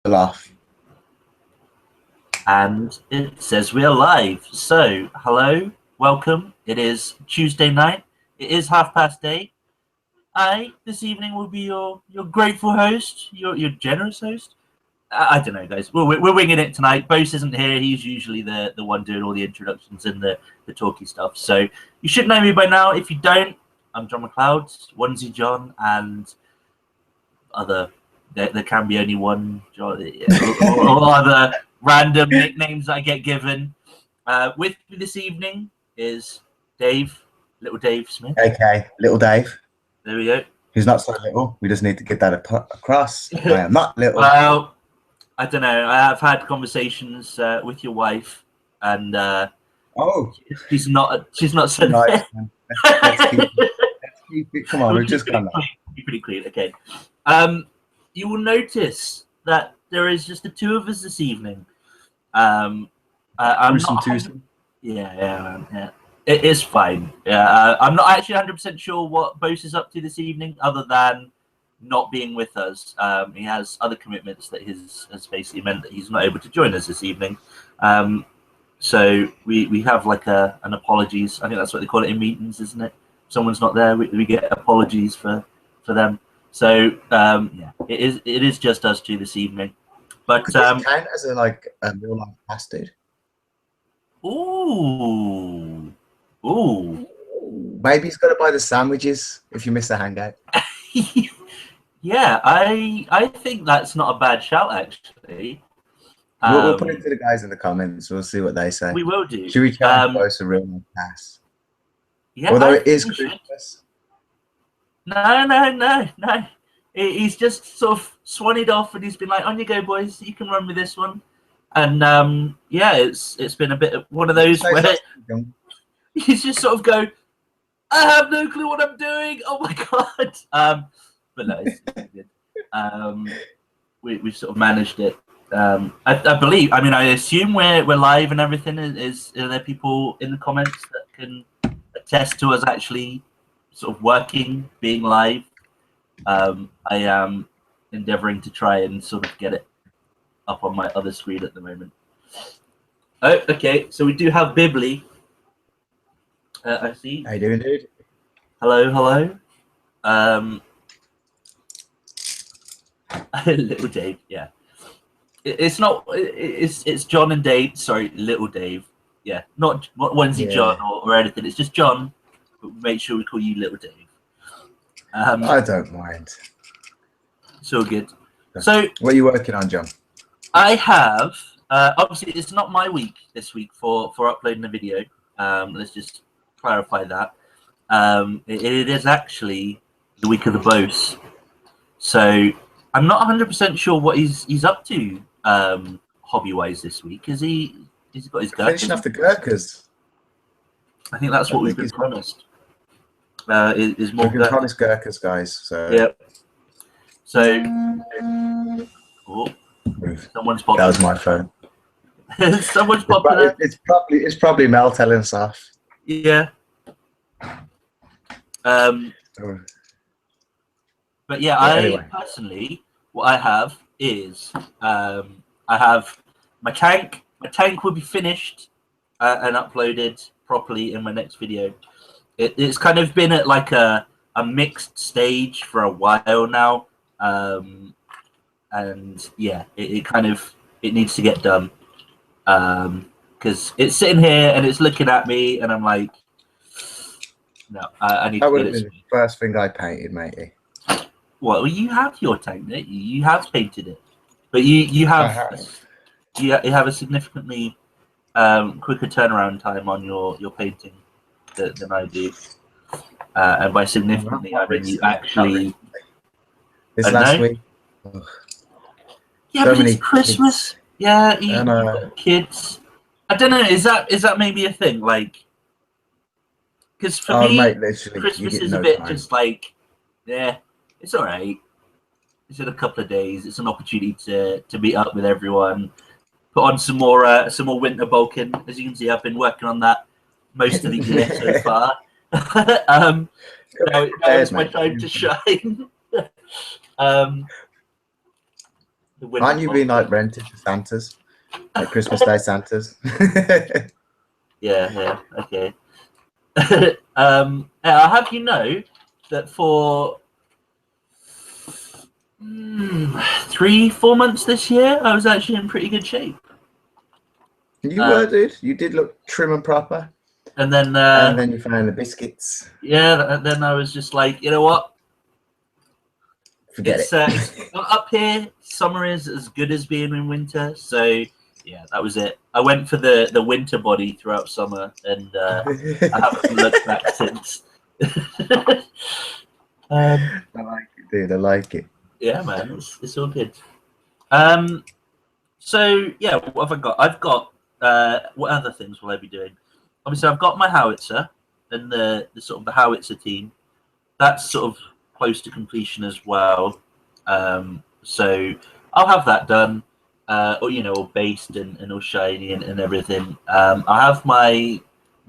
still off. And it says we are live. So, hello, welcome. It is Tuesday night. It is 8:30. I, this evening, will be your grateful host, your generous host. I don't know, guys. We're winging it tonight. Bose isn't here. He's usually the one doing all the introductions and the talky stuff. So you should know me by now. If you don't, I'm John McLeod, Onesie John, and other. There can be only one John, or other random nicknames I get given. With me this evening is Dave, Little Dave Smith. Okay, Little Dave. There we go. He's not so little. We just need to get that across. I am not little. Well, I don't know. I have had conversations with your wife, and she's not so nice. Let's keep it. Come on, we've just gone. Pretty clean. Okay. You will notice that there is just the two of us this evening. I'm not. Yeah. It is fine. Yeah, I'm not actually 100% sure what Bose is up to this evening, other than not being with us. He has other commitments that has basically meant that he's not able to join us this evening. So we have like an apologies. I think that's what they call it in meetings, isn't it? If someone's not there, we get apologies for them. So yeah, it is just us two this evening. But could this count as a real life bastard? Ooh. Maybe he's got to buy the sandwiches if you miss a hangout. Yeah, I think that's not a bad shout, actually. We'll put it to the guys in the comments. We'll see what they say. We will do. Should we try and post a real life pass? Yeah, although it is Christmas. No. He's just sort of swanned off, and he's been like, "On you go, boys. You can run with this one." And yeah, it's been a bit of one of those where he's just sort of go, "I have no clue what I'm doing. Oh my god!" But no, it's good. We've sort of managed it. I believe. I mean, I assume we're live and everything. Are there people in the comments that can attest to us actually sort of working, being live? I am endeavoring to try and sort of get it up on my other screen at the moment. Oh, okay. So we do have Bibli. I see. How you doing, dude? Hello. Little Dave, yeah. It's John and Dave. Sorry, Little Dave. Yeah, not Onesie John or anything. It's just John. But make sure we call you Little Dave. I don't mind. It's all good. So, what are you working on, John? I have obviously it's not my week this week for uploading the video. Let's just clarify that. It is actually the week of the Bose. So I'm not 100% sure what he's up to hobby-wise this week. He's got his Gurkhas? Finishing off the Gurkhas. I think that's what we've been promised. Is more we've been promised Gurkhas, guys. So yeah. So someone's popped. That was my phone. Someone's popped. It's probably Mel telling us off. Yeah. But yeah, anyway. Personally, what I have is I have my tank. My tank will be finished and uploaded properly in my next video. It's kind of been at like a mixed stage for a while now, and yeah, it needs to get done because it's sitting here and it's looking at me, and I'm like, no, I need to get it. That would have been the first thing I painted, matey. Well, you have your tank, don't you? You have painted it, but you have a significantly quicker turnaround time on your painting than I do, and by significantly I mean you actually. This last week. Ugh. Yeah, so but it's Christmas. Kids. Yeah, you've got kids. I don't know. Is that maybe a thing? Like, because for me, mate, Christmas is a bit just like, yeah. It's all right. It's in a couple of days. It's an opportunity to meet up with everyone. Put on some more winter bulking. As you can see, I've been working on that most of the year so far. Now it's my time to shine. The winter Aren't you being like rented to Santas, like Christmas Day Santas? Yeah, okay. I'll have you know that for 3-4 months this year, I was actually in pretty good shape. You were, dude. You did look trim and proper. And then you found the biscuits. Yeah, then I was just like, you know what? Forget it's up here. Summer is as good as being in winter. So yeah, that was it. I went for the winter body throughout summer, and it. I haven't looked back since. I like it, dude. I like it. Yeah, man, it's all good. So yeah, what have I got? I've got what other things will I be doing? Obviously, I've got my howitzer and the sort of the howitzer team. That's sort of close to completion as well. So I'll have that done, or all based and all shiny and everything. I have my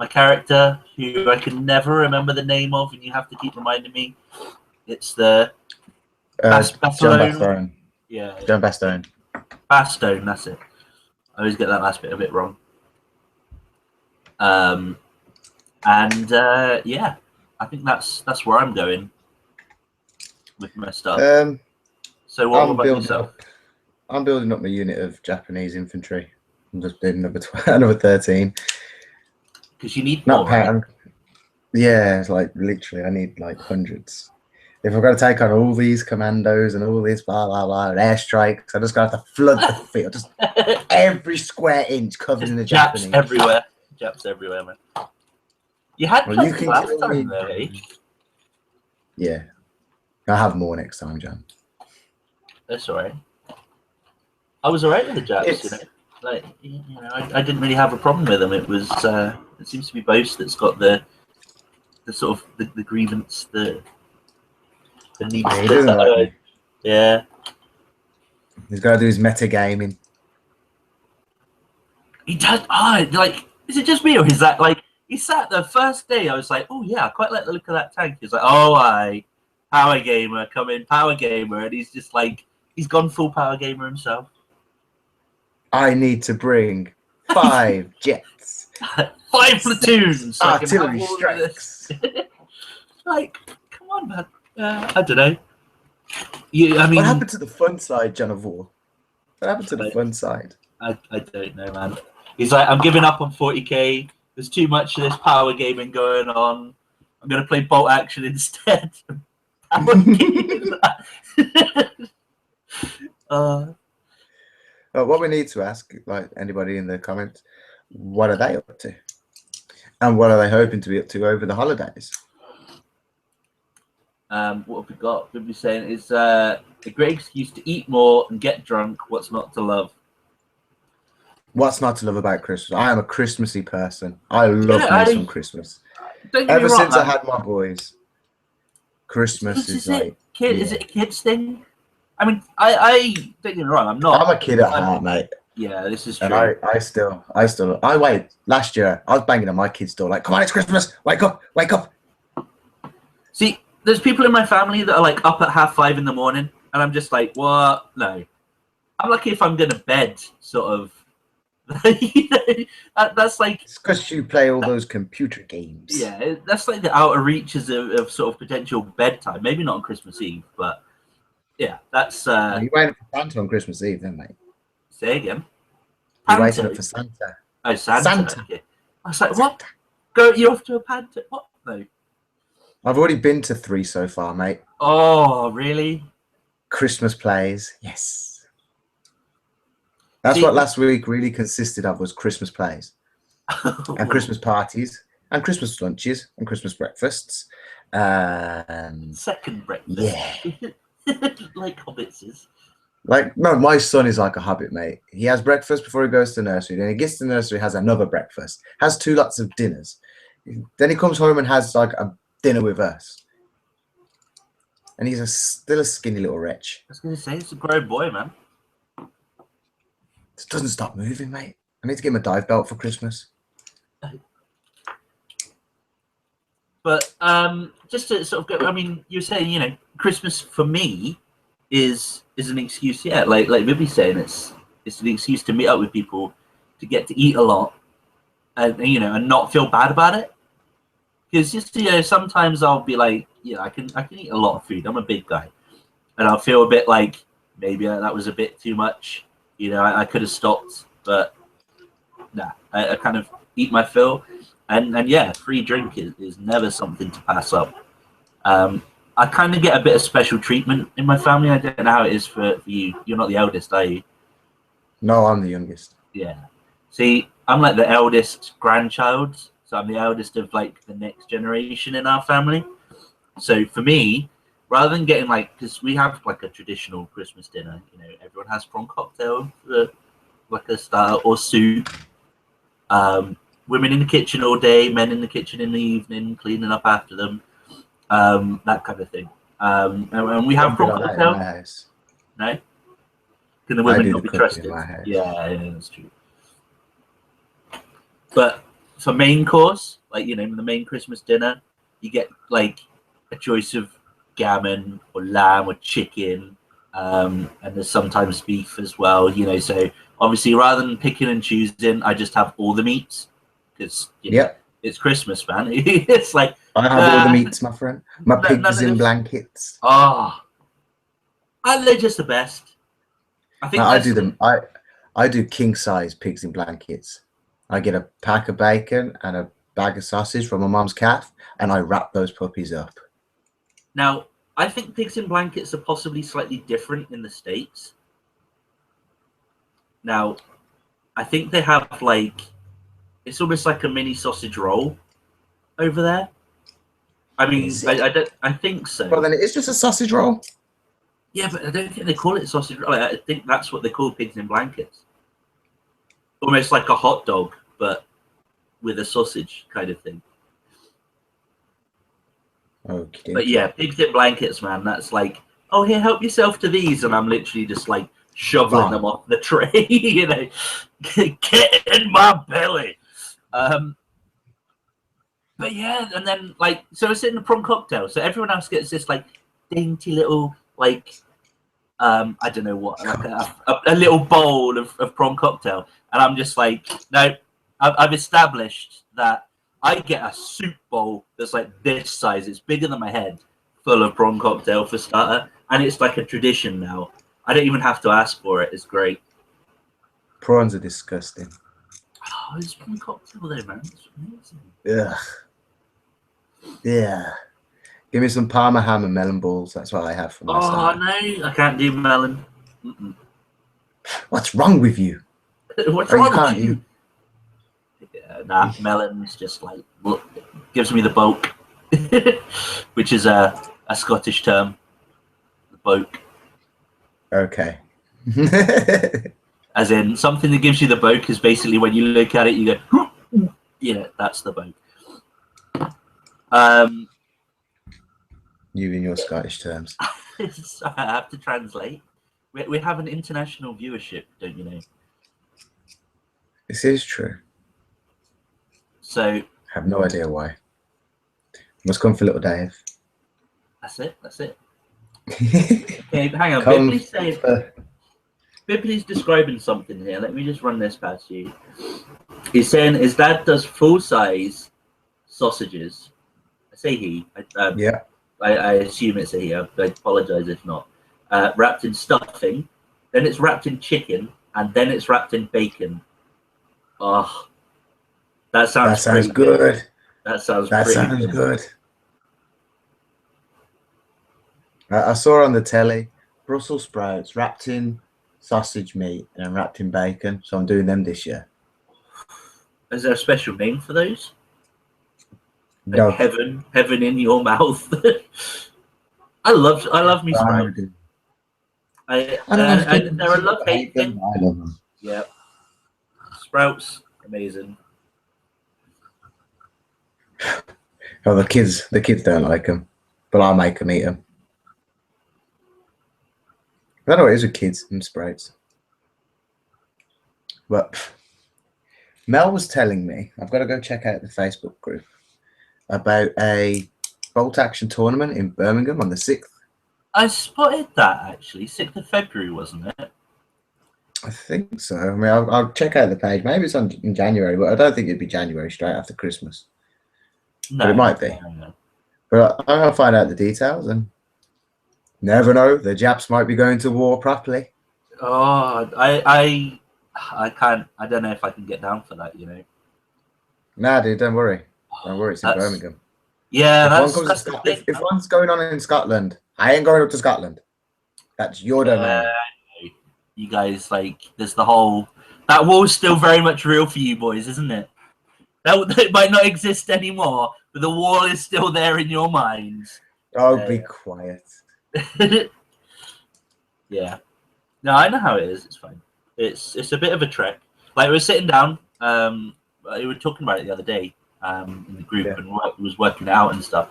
character who I can never remember the name of, and you have to keep reminding me. It's the John Bastone. Bastone. Yeah, John Bastone. Bastone. That's it. I always get that last bit a bit wrong. Yeah, I think that's where I'm going with my stuff. So what about yourself? I'm building up my unit of Japanese infantry. I'm just doing another 13. Because you need Not more, right? Yeah, it's like literally I need like hundreds. If I've got to take on all these commandos and all this blah blah blah and airstrikes, I just got to flood the field, just every square inch covered in the Japanese. Japs everywhere, man. You had plenty last time, though, eh? Yeah, I'll have more next time, John. That's alright. I was alright with the Japs, Like, I didn't really have a problem with them. It was, it seems to be Boast that's got the sort of the grievance, the need. Yeah, he doesn't like me. Yeah. He's got to do his meta gaming. He does. Like, is it just me, or is that like he sat the first day? I was like, oh yeah, I quite like the look of that tank. He's like, oh, power gamer, come in, power gamer, and he's just like, he's gone full power gamer himself. I need to bring 5 jets, 5 platoons, so artillery strikes. Like, come on, man. I don't know. I mean, what happened to the fun side, John of War? What happened to the fun side? I don't know, man. He's like, I'm giving up on 40k. There's too much of this power gaming going on. I'm going to play bolt action instead. What we need to ask, like anybody in the comments, what are they up to? And what are they hoping to be up to over the holidays? What have we got? We'll be saying is a great excuse to eat more and get drunk. What's not to love? What's not to love about Christmas? I am a Christmassy person. I love me some Christmas. Ever since I had my boys, Christmas is like... Is it a kid's thing? I mean, I don't get me wrong, I'm not. I'm a kid at heart, mate. Yeah, this is true. And I wait. Last year, I was banging on my kid's door like, come on, it's Christmas. Wake up, wake up. See, there's people in my family that are like up at 5:30 in the morning, and I'm just like, what? No. I'm lucky if I'm going to bed, sort of. That's like... It's because you play all those computer games. Yeah, that's like the outer reaches of sort of potential bedtime. Maybe not on Christmas Eve, but yeah, that's... You're waiting for Santa on Christmas Eve, then, mate. Say again? You're waiting up for Santa. Oh, Santa. Okay. I was like, Santa. What? You're off to a Panta? What? No. I've already been to 3 so far, mate. Oh, really? Christmas plays, yes. That's what last week really consisted of, was Christmas plays. And Christmas parties, and Christmas lunches, and Christmas breakfasts. Second breakfast. Yeah. Like hobbits. Like, no, my son is like a hobbit, mate. He has breakfast before he goes to nursery. Then he gets to nursery, has another breakfast, has 2 lots of dinners. Then he comes home and has like a dinner with us. And he's still a skinny little wretch. I was going to say, it's a grown boy, man. It doesn't stop moving, mate. I need to get him a dive belt for Christmas. But just to sort of go, I mean, you're saying, Christmas for me is an excuse. Yeah, like Bibby's saying, it's an excuse to meet up with people, to get to eat a lot, and and not feel bad about it. Because just sometimes I'll be like, I can eat a lot of food. I'm a big guy, and I'll feel a bit like maybe that was a bit too much. I could have stopped, but nah, I kind of eat my fill, and yeah, free drink is never something to pass up. I kind of get a bit of special treatment in my family. I don't know how it is for you. You're not the eldest, are you? No, I'm the youngest. Yeah. See, I'm like the eldest grandchild, so I'm the eldest of like the next generation in our family. So for me, rather than getting because we have like a traditional Christmas dinner, everyone has prawn cocktail, like a starter, or soup. Women in the kitchen all day, men in the kitchen in the evening, cleaning up after them, that kind of thing. And we have prawn cocktail. No? Can the women not be trusted? Yeah, that's true. But for main course, the main Christmas dinner, you get like a choice of gammon or lamb or chicken, and there's sometimes beef as well. So obviously rather than picking and choosing, I just have all the meats because it's Christmas, man. It's like I have all the meats, my friend. My pigs in blankets. Oh, and they're just the best. I think I do them. I do king size pigs in blankets. I get a pack of bacon and a bag of sausage from my mom's calf, and I wrap those puppies up. Now, I think pigs in blankets are possibly slightly different in the States. Now, I think they have it's almost like a mini sausage roll over there. I mean, I think so. Well, then it's just a sausage roll. Yeah, but I don't think they call it sausage roll. I think that's what they call pigs in blankets. Almost like a hot dog, but with a sausage kind of thing. Okay. But yeah, pigs in blankets, man. That's like, oh, here, help yourself to these, and I'm literally just shoveling them off the tray. Get in my belly. But yeah, and then so it's in the prawn cocktail. So everyone else gets this dainty little I don't know what, a little bowl of prawn cocktail, and I'm just no, I've established that I get a soup bowl that's this size. It's bigger than my head, full of prawn cocktail for starter, and it's like a tradition now. I don't even have to ask for it. It's great. Prawns are disgusting. Oh, it's prawn cocktail though, man. It's amazing. Yeah. Yeah. Give me some Parma ham and melon balls. That's what I have for my Oh, no, I can't do melon. What's wrong with you? What's wrong with you? Yeah, nah, melon's just gives me the bulk, which is a Scottish term. The bulk. Okay. As in, something that gives you the bulk is basically when you look at it, you go, yeah, that's the bulk. You in your Scottish terms. I have to translate. We have an international viewership, don't you know? This is true. So I have no idea why. Must come for little Dave. That's it. Okay, hang on. Bibley's describing something here. Let me just run this past you. He's saying his dad does full-size sausages. I say he. Yeah. I assume it's a he. I apologize if not. Wrapped in stuffing, then it's wrapped in chicken, and then it's wrapped in bacon. Oh, that sounds good. That sounds good. I saw on the telly Brussels sprouts wrapped in sausage meat and wrapped in bacon. So I'm doing them this year. Is there a special name for those? No. Heaven in your mouth. I love me sprouts. They're a love-hate thing. I love them. Yeah, sprouts, amazing. Oh, the kids don't like them, but I'll make them eat them. I don't know what it is with kids and sprouts. But Mel was telling me, I've got to go check out the Facebook group, about a bolt action tournament in Birmingham on the 6th. I spotted that actually. 6th of February, wasn't it? I think so. I mean, I'll check out the page. Maybe it's in January, but I don't think it'd be January straight after Christmas. No, But it might be. no. But I'll find out the details, and never know. The Japs might be going to war properly. Oh, I can't. I don't know if I can get down for that. Nah, dude, don't worry. Don't worry. It's in Birmingham. Yeah, if one's going on in Scotland, I ain't going up to Scotland. That's your domain. You guys, like, there's the whole that wall's still very much real for you boys, isn't it? That might not exist anymore, but the wall is still there in your minds. Oh, be quiet. Yeah. No, I know how it is. It's fine. It's a bit of a trek. Like, we were sitting down. We were talking about it the other day in the group, and was working it out and stuff.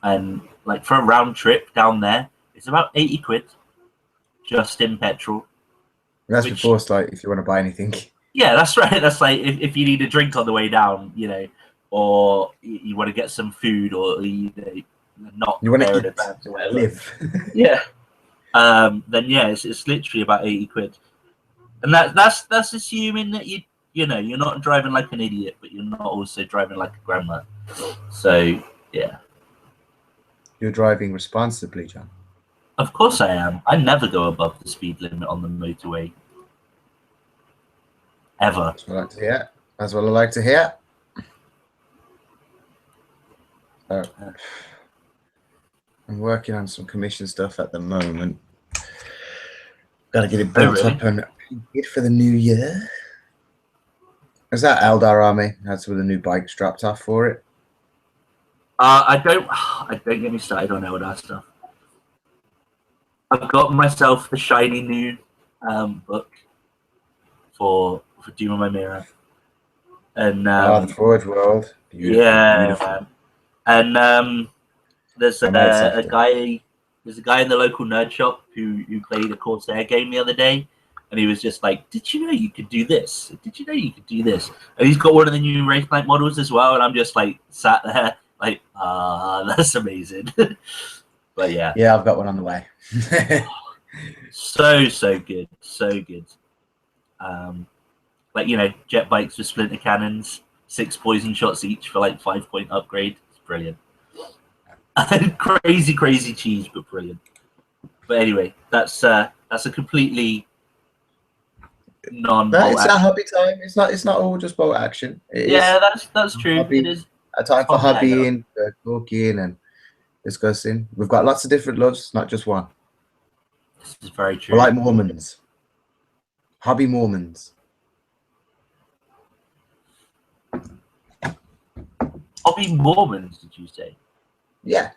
And like for a round trip down there, it's about 80 quid just in petrol. That's before, like, if you want to buy anything. Yeah, that's right. That's like if you need a drink on the way down, or you want to get some food, or you want to eat or live. Yeah. Then yeah, it's literally about 80 quid, and that's assuming that you're not driving like an idiot, but you're not also driving like a grandma. So yeah, you're driving responsibly, John. Of course I am. I never go above the speed limit on the motorway. Ever. That's what I like to hear. That's what I like to hear. So, I'm working on some commission stuff at the moment. Got to get it built up and get for the new year. Is that Eldar Army? That's with the new bike strapped off for it. I don't get me started on Eldar stuff. I've got myself the shiny new book for Doom on My Mirror, and the Forge World. Beautiful, beautiful. Man. And there's a guy. There's a guy in the local nerd shop who played a Corsair game the other day, and he was just like, "Did you know you could do this? Did you know you could do this?" And he's got one of the new Wraithknight models as well, and I'm just like sat there like, that's amazing. But yeah, I've got one on the way. so good, so good. Like, jet bikes with splinter cannons, 6 poison shots each for like 5-point upgrade. It's brilliant. crazy cheese, but brilliant. But anyway, that's a completely non-bolt it's a hobby time. It's not all just bolt action. That's true. It is a time for hobbying, talking, and discussing. We've got lots of different loves, not just one. This is very true. We're like Mormons. Hobby Mormons. Hobby Mormons, did you say? Yeah.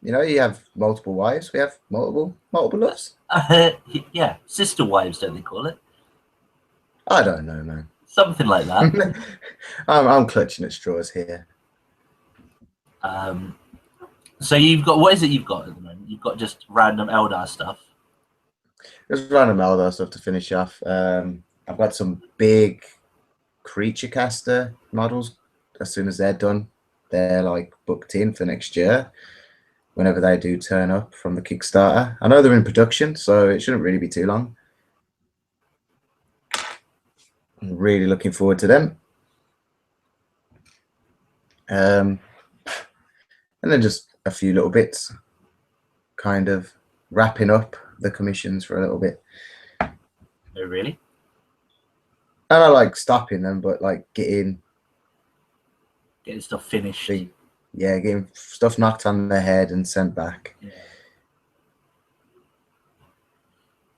You have multiple wives. We have multiple loves. Yeah, sister wives, don't they call it? I don't know, man. Something like that. I'm clutching at straws here. So you've got, what is it you've got at the moment? You've got just random Eldar stuff. Just random Eldar stuff to finish off. I've got some big creature caster models. As soon as they're done, they're like booked in for next year. Whenever they do turn up from the Kickstarter. I know they're in production, so it shouldn't really be too long. I'm really looking forward to them. And then just a few little bits, kind of wrapping up the commissions for a little bit. Oh, really? I don't like stopping them, but like getting stuff finished. Yeah, getting stuff knocked on their head and sent back. Yeah.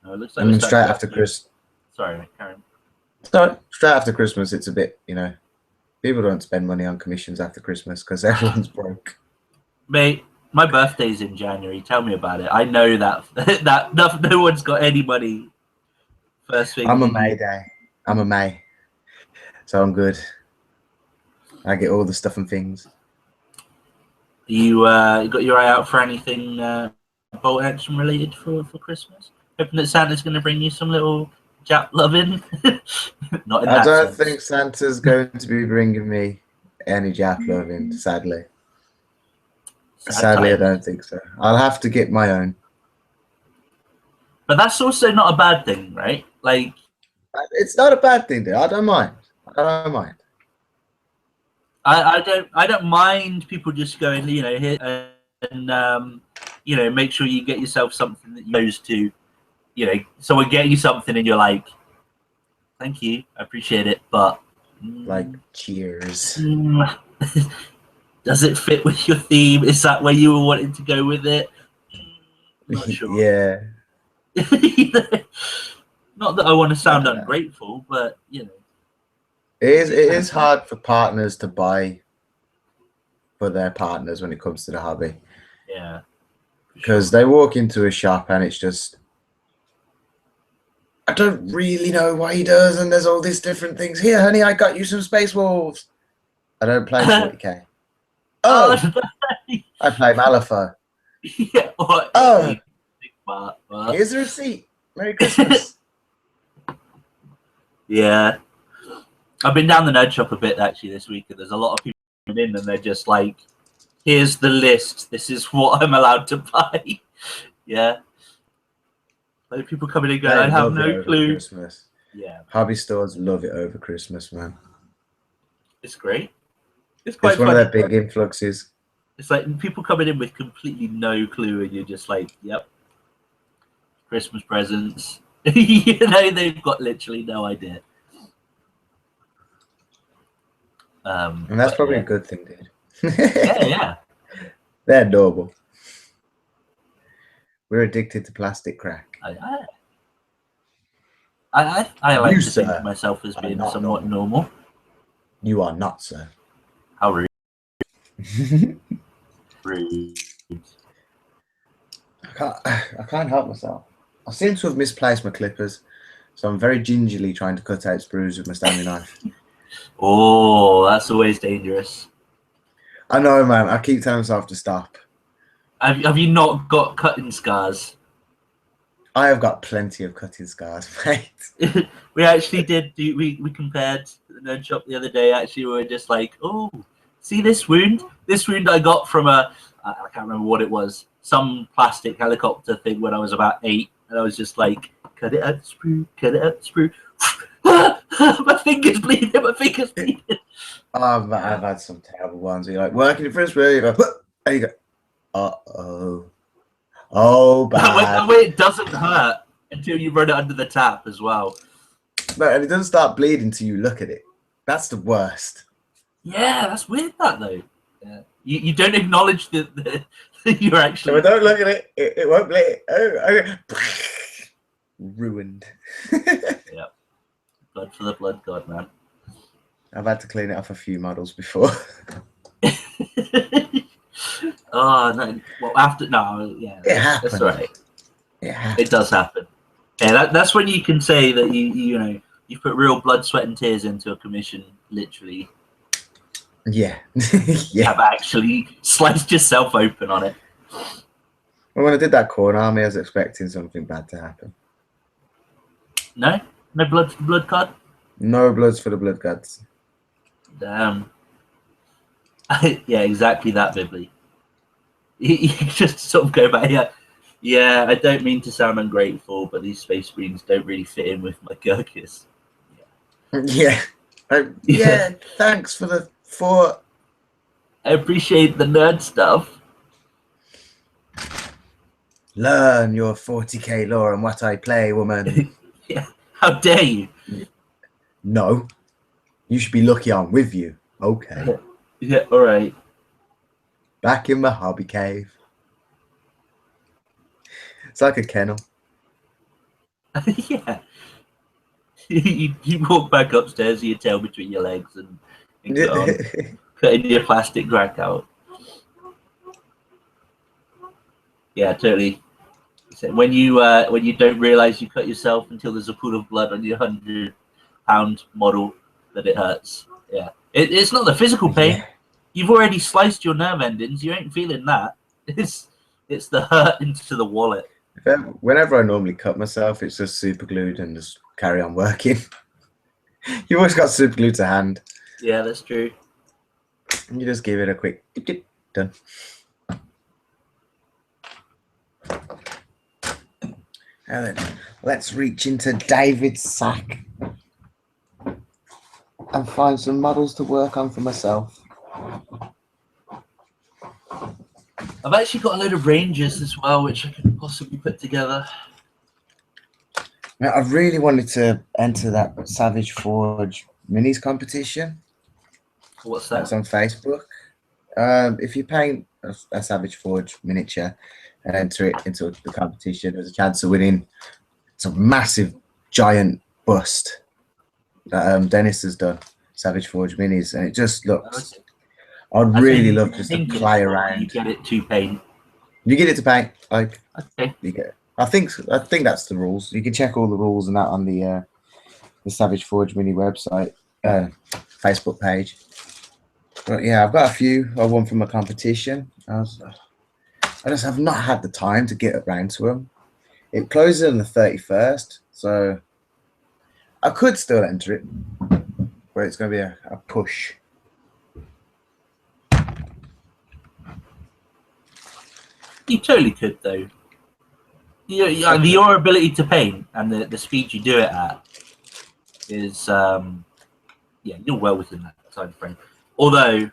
No, it looks like and then straight after Christmas. Sorry, Karen. Sorry, straight after Christmas, it's a bit, people don't spend money on commissions after Christmas because everyone's broke. Mate, my birthday's in January. Tell me about it. I know that no one's got any money. First thing. I'm a May day. I'm a May, so I'm good. I get all the stuff and things. You got your eye out for anything bolt action related for Christmas? Hoping that Santa's going to bring you some little Jap loving. Not in I don't sense. think Santa's going to be bringing me any Jap loving, sadly. Sadly, I don't think so. I'll have to get my own. But that's also not a bad thing, right? Like, it's not a bad thing, dude. I don't mind. I don't mind. I don't mind people just going, you know, here and you know, make sure you get yourself something that you goes to, you know, someone get you something and you're like, thank you, I appreciate it, but like, cheers. Does it fit with your theme? Is that where you were wanting to go with it? Not sure. Yeah. Not that I want to sound ungrateful, but you know, it is hard for partners to buy for their partners when it comes to the hobby. Yeah. Because they walk into a shop and it's just, I don't really know what he does, and there's all these different things. Here, honey, I got you some Space Wolves. I don't play 40k. Oh, I play Malifaux. Yeah. Oh, here's a receipt. Merry Christmas. Yeah. I've been down the nerd shop a bit actually this week, and there's a lot of people coming in, and they're just like, "Here's the list. This is what I'm allowed to buy." Yeah. Like people coming in going, "I have no clue." Christmas. Yeah. Hobby stores love it over Christmas, man. It's great. It's quite one funny. of their big influxes. It's like people coming in with completely no clue, and you're just like, "Yep, Christmas presents." You know, they've got literally no idea. And that's probably a good thing, dude. Yeah. They're adorable. We're addicted to plastic crack. I like to think of myself as being somewhat normal. You are not, sir. How rude. Rude. I can't help myself. I seem to have misplaced my clippers, so I'm very gingerly trying to cut out sprues with my Stanley knife. Oh, that's always dangerous. I know, man. I keep telling myself to stop. Have you not got cutting scars? I have got plenty of cutting scars, mate. We actually did. We compared the nerd shop the other day. Actually, we were just like, oh, see this wound? This wound I got from I can't remember what it was. Some plastic helicopter thing when I was about 8, and I was just like, cut it out, sprue, cut it out, sprue. My finger's bleeding. My finger's bleeding. I've had some terrible ones. You're like working in first way. You go, there you go. Uh-oh. Oh, bad. When it doesn't hurt until you run it under the tap as well. No, and it doesn't start bleeding until you look at it. That's the worst. Yeah, that's weird, that though. Yeah. You don't acknowledge that you're actually. If I don't look at it, it won't bleed. Oh. Ruined. Yeah. Blood for the blood god, man. I've had to clean it off a few models before. Oh no! Well, yeah, it happens. That's all right. It does happen. Yeah, that's when you can say that you know you put real blood, sweat, and tears into a commission. Literally. Yeah. Yeah. Have actually sliced yourself open on it. Well, when I did that corn army, I was expecting something bad to happen. No blood for the blood god. No bloods for the blood gods. Damn. Yeah, exactly that, Bibley. You just sort of go back here. Yeah, I don't mean to sound ungrateful, but these space marines don't really fit in with my Gurkhas. Yeah. Yeah. Thanks for the thought. I appreciate the nerd stuff. Learn your 40k lore and what I play, woman. Yeah. How dare you? No. You should be lucky I'm with you. Okay. Yeah, all right. Back in my hobby cave. It's like a kennel. Yeah. You walk back upstairs with your tail between your legs and get on, cutting your plastic crack out. Yeah, totally. When you don't realize you cut yourself until there's a pool of blood on your £100 model, that it hurts. Yeah, it's not the physical pain. Yeah. You've already sliced your nerve endings. You ain't feeling that. It's the hurt into the wallet. Whenever I normally cut myself, it's just super glued and just carry on working. You've always got super glue to hand. Yeah, that's true. And you just give it a quick done. And then let's reach into David's sack and find some models to work on for myself. I've actually got a load of Rangers as well, which I could possibly put together. Now, I really wanted to enter that Savage Forge minis competition. What's that? That's on Facebook. If you paint a Savage Forge miniature and enter it into the competition, there's a chance of winning. It's a massive, giant bust that Dennis has done, Savage Forge minis, and it just looks. I'd really love just to play around. You get it to paint. You get it to paint, like okay. You get. I think that's the rules. You can check all the rules and that on the Savage Forge mini website, Facebook page. But yeah, I've got a few. I won from a competition. I just have not had the time to get around to them. It closes on the 31st, so I could still enter it, but it's going to be a push. You totally could, though. Your ability to paint and the speed you do it at is, yeah, you're well within that time frame. Although,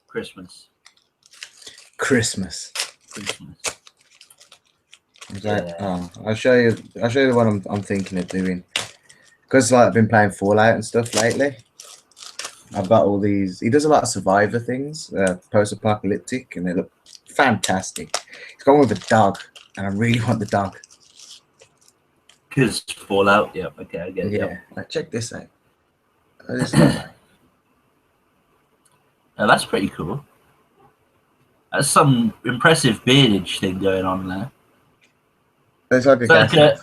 Christmas. Yeah. Oh, I'll show you the one I'm thinking of doing, because like I've been playing Fallout and stuff lately. I've got all these. He does a lot of Survivor things, post-apocalyptic, and they look fantastic. He's going with a dog, and I really want the dog. Because Fallout, yeah, okay, I get it. Yeah, like, check this out. Oh, that's pretty cool. That's some impressive beardage thing going on there. It's like a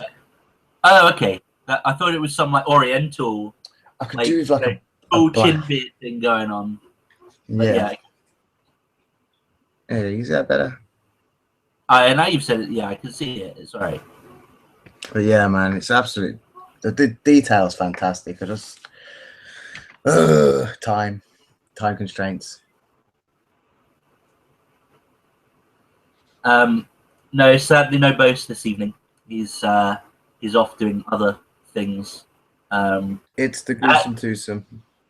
oh, okay. I thought it was some like Oriental. I could do like a cool chin beard thing going on. Yeah. Yeah, you see that better? And now you've said it. Yeah, I can see it. It's all right. But yeah, man, it's absolute. The detail's fantastic. I just time constraints. No, sadly, no boast this evening. He's off doing other things. It's the gruesome twosome.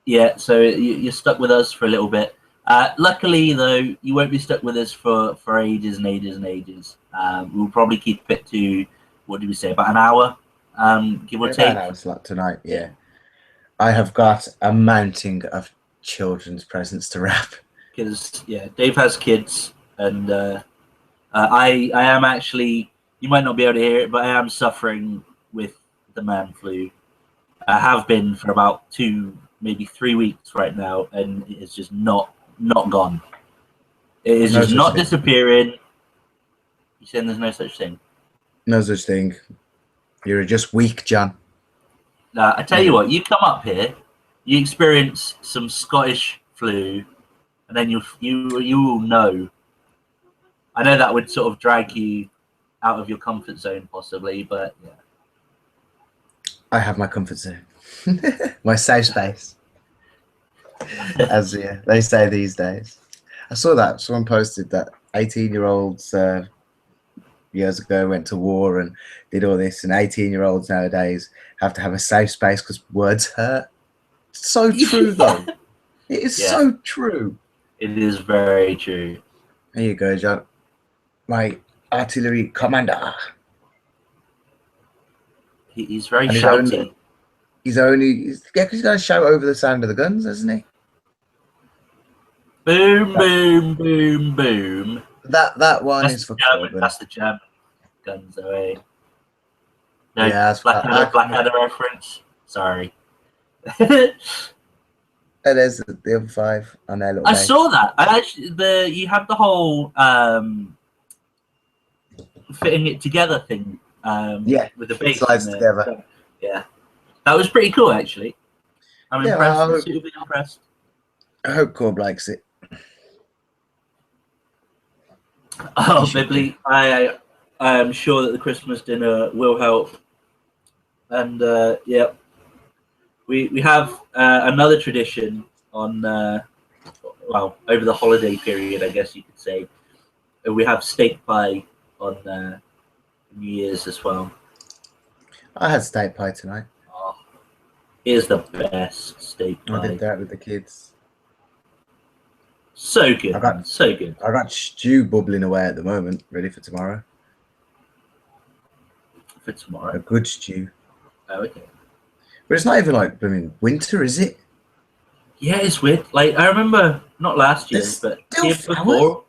Yeah, so you're stuck with us for a little bit. Luckily, though, you won't be stuck with us for ages and ages and ages. We'll probably keep it to, what did we say, about an hour, give or take. About an hour slot tonight, yeah. I have got a mounting of children's presents to wrap. Because, yeah, Dave has kids, and I am actually, you might not be able to hear it, but I am suffering with the man flu. I have been for about 2, maybe 3 weeks right now, and it is just not gone. It is just not disappearing. You're saying there's no such thing? No such thing. You're just weak, John. I tell you what, you come up here, you experience some Scottish flu, and then you will know. I know that would sort of drag you out of your comfort zone, possibly, but yeah. I have my comfort zone, my safe space, as they say these days. I saw that someone posted that 18-year-olds years ago went to war and did all this, and 18-year-olds nowadays have to have a safe space because words hurt. It's so true, though. It is so true. It is very true. There you go, John. My artillery commander. He's very shouty. He's because he's got to shout over the sound of the guns, hasn't he? Boom, boom, boom, boom. That one is for Corbin. That's the German guns, away. No, yeah, that's Blackadder reference. Sorry. There's the other 5 on their little. I saw that. You had the whole fitting it together thing. With the base slides together. So, yeah, that was pretty cool, actually. I'm impressed. Suitably impressed. I hope Corb likes it. Oh, Bibley, I am sure that the Christmas dinner will help. And yeah, we have another tradition on well, over the holiday period, I guess you could say. We have steak pie on New Year's as well. I had steak pie tonight. Oh, it is the best steak I did pie. that with the kids. So good, I got- man. So good. I got stew bubbling away at the moment, ready for tomorrow. For A tomorrow. good stew. Oh, okay. But it's not even like winter, is it? Yeah, it's weird. Like I remember not last year, There's but the still year flowers. before,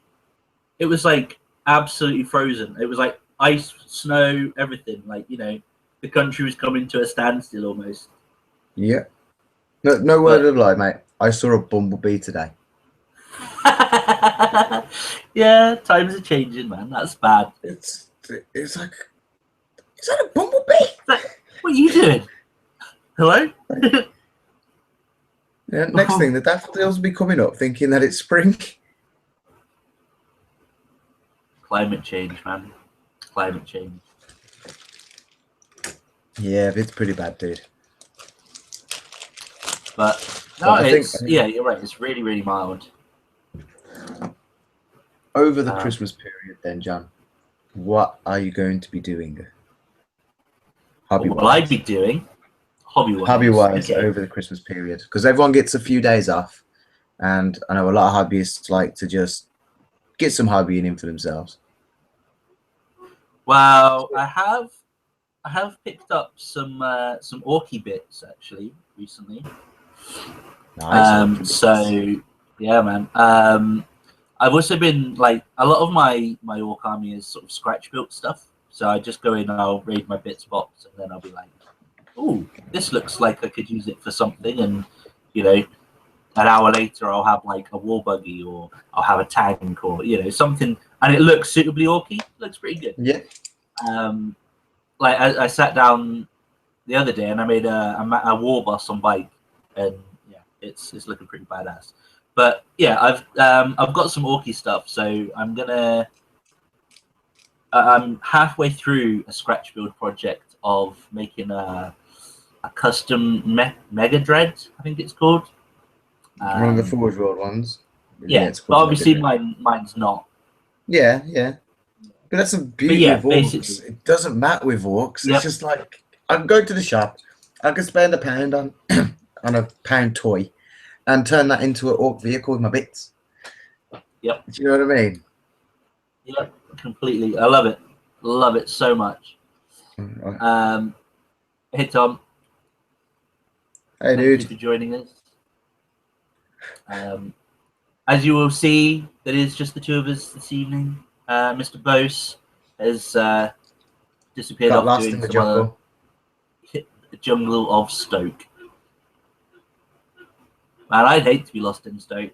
it was like absolutely frozen. It was like ice, snow, everything. Like, you know, the country was coming to a standstill almost. Yeah. No word of lie, mate. I saw a bumblebee today. Yeah, times are changing, man. That's bad. It's like, is that a bumblebee? Like, what are you doing? Hello? Yeah, next thing, the daffodils will be coming up thinking that it's spring. Climate change, man. Climate change. Yeah, it's pretty bad, dude. But no, But I think yeah, you're right. It's really, really mild. over the Christmas period, then, John, what are you going to be doing? What will I be doing? Hobby-wise, okay. over the Christmas period, because everyone gets a few days off, and I know a lot of hobbyists like to just get some hobbying in for themselves. Well, I have picked up some Orky bits actually recently. Nice. So yeah, man. I've also been like a lot of my Orc army is sort of scratch built stuff. So I just go in and I'll raid my bits box, and then I'll be like, "Oh, this looks like I could use it for something." And you know, an hour later, I'll have like a war buggy, or I'll have a tank, or you know, something, and it looks suitably Orky. Looks pretty good. Yeah. Like I sat down the other day and I made a war bus on bike, and yeah, it's looking pretty badass. But yeah, I've got some Orky stuff, so I'm halfway through a scratch build project of making a custom Mega Dread, I think it's called. One of the Forge World ones. Yeah, it's but obviously mine's not. Yeah. But that's the beauty yeah, of orcs. It doesn't matter with orcs. Yep. It's just like I can go to the shop, I can spend £1 on a pound toy, and turn that into an orc vehicle with my bits. Yep. Do you know what I mean? Yep, completely. I love it. Love it so much. Hey Tom. Hey, Thank dude. you for joining us. As you will see, it is just the two of us this evening. Mr. Bose has disappeared Got off lost doing in the some jungle. other jungle of Stoke. Man, I'd hate to be lost in Stoke.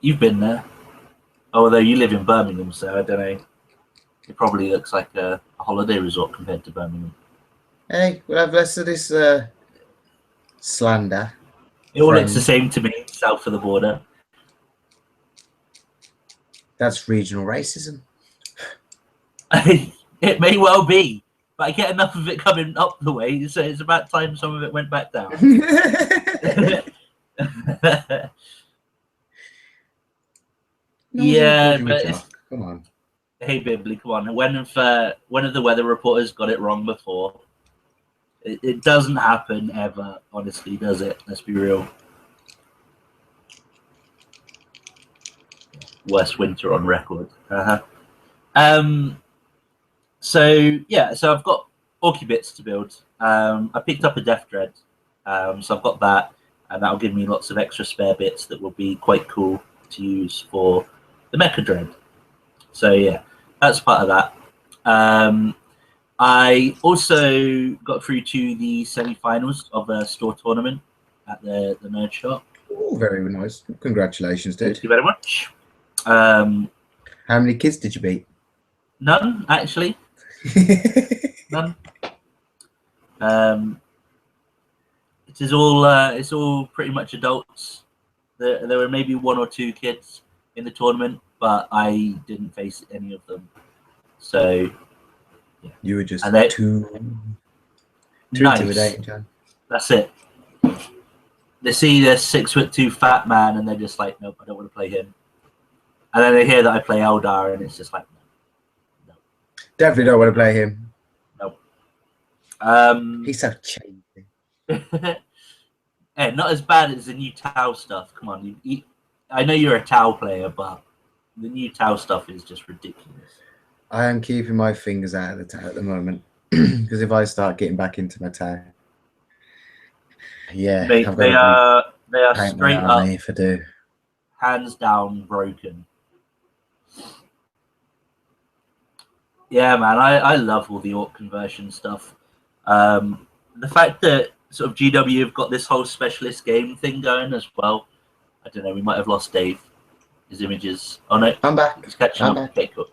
You've been there. Although you live in Birmingham, so I don't know. It probably looks like a holiday resort compared to Birmingham. Hey, we'll have less of this slander. It all looks the same to me, south of the border. That's regional racism. It may well be, but I get enough of it coming up the way, so it's about time some of it went back down. Yeah, but come on. Hey, Bibley, come on. When have the weather reporters got it wrong before? It doesn't happen ever, honestly, does it? Let's be real. Worst winter on record. So yeah, so I've got Orky bits to build. I picked up a Death Dread, so I've got that, and that'll give me lots of extra spare bits that will be quite cool to use for the Mecha Dread. So yeah, that's part of that. I also got through to the semi-finals of a store tournament at the Nerd Shop. Oh, very nice! Congratulations, dude. Thank you very much. How many kids did you beat? None, actually. None. It's all pretty much adults. There were maybe 1 or 2 kids in the tournament, but I didn't face any of them. So yeah. You were just too nice. intimidating, John. That's it. They see this 6'2" fat man, and they're just like, nope, I don't want to play him. And then they hear that I play Eldar, and it's just like, no. Definitely don't want to play him. Nope. He's so cheesy. Yeah, not as bad as the new Tau stuff. Come on, I know you're a Tau player, but the new Tau stuff is just ridiculous. I am keeping my fingers out of the Tau at the moment because if I start getting back into my Tau, yeah, Mate, I've got they are paint my straight up, army if I do. hands down, broken. Yeah, man, I love all the orc conversion stuff. The fact that sort of GW have got this whole specialist game thing going as well. I don't know. We might have lost Dave. His images. Oh no, I'm back. he's catching I'm up. back. Okay, cool.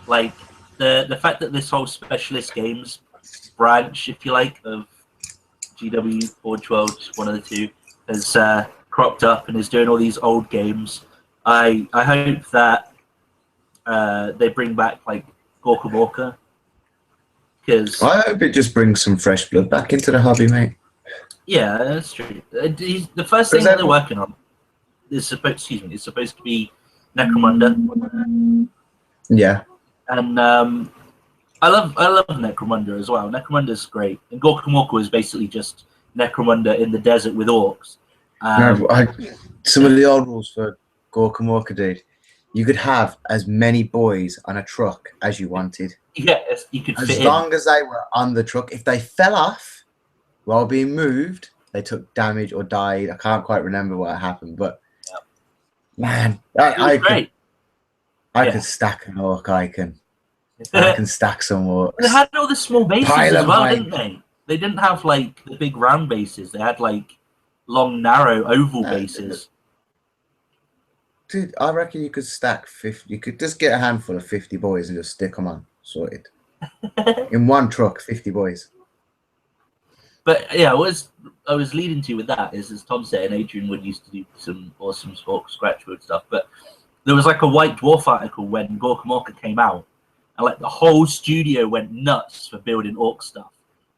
Like the fact that this whole specialist games branch, if you like, of GW Forge World, one of the two, has cropped up and is doing all these old games. I hope that they bring back like Gorka Walker, because I hope it just brings some fresh blood back into the hobby, mate. yeah, that's true. The first thing that they're working on is supposed to be Necromunda. Yeah. And I love Necromunda as well. Necromunda's great, and Gorka Walker was basically just Necromunda in the desert with orcs. Some of the old rules for Gorka Walker, dude. You could have as many boys on a truck as you wanted. Yeah, you could fit as long as they were on the truck. If they fell off while being moved, they took damage or died. I can't quite remember what happened, but man, I could stack an orc. I can stack some orcs. They had all the small bases as well, didn't they? They didn't have like the big round bases. They had like long, narrow, oval bases. Dude, I reckon you could stack 50. You could just get a handful of 50 boys and just stick them on. Sorted. In one truck, 50 boys. But yeah, what I was leading to with that is, as Tom said, and Adrian Wood used to do some awesome Scratchwood stuff, but there was like a White Dwarf article when Gorka Walker came out, and like the whole studio went nuts for building orc stuff.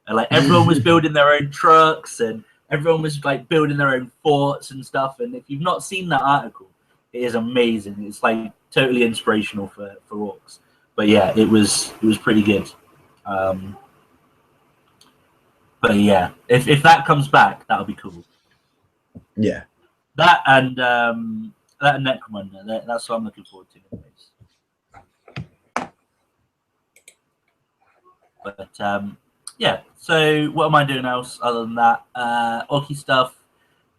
And like everyone was building their own trucks, and everyone was like building their own forts and stuff. And if you've not seen that article, it is amazing. It's like totally inspirational for orcs. But yeah, it was pretty good. But yeah, if that comes back, that'll be cool. Yeah. That and Necromunda. That's what I'm looking forward to, anyways. But yeah. So what am I doing else other than that? Orky stuff.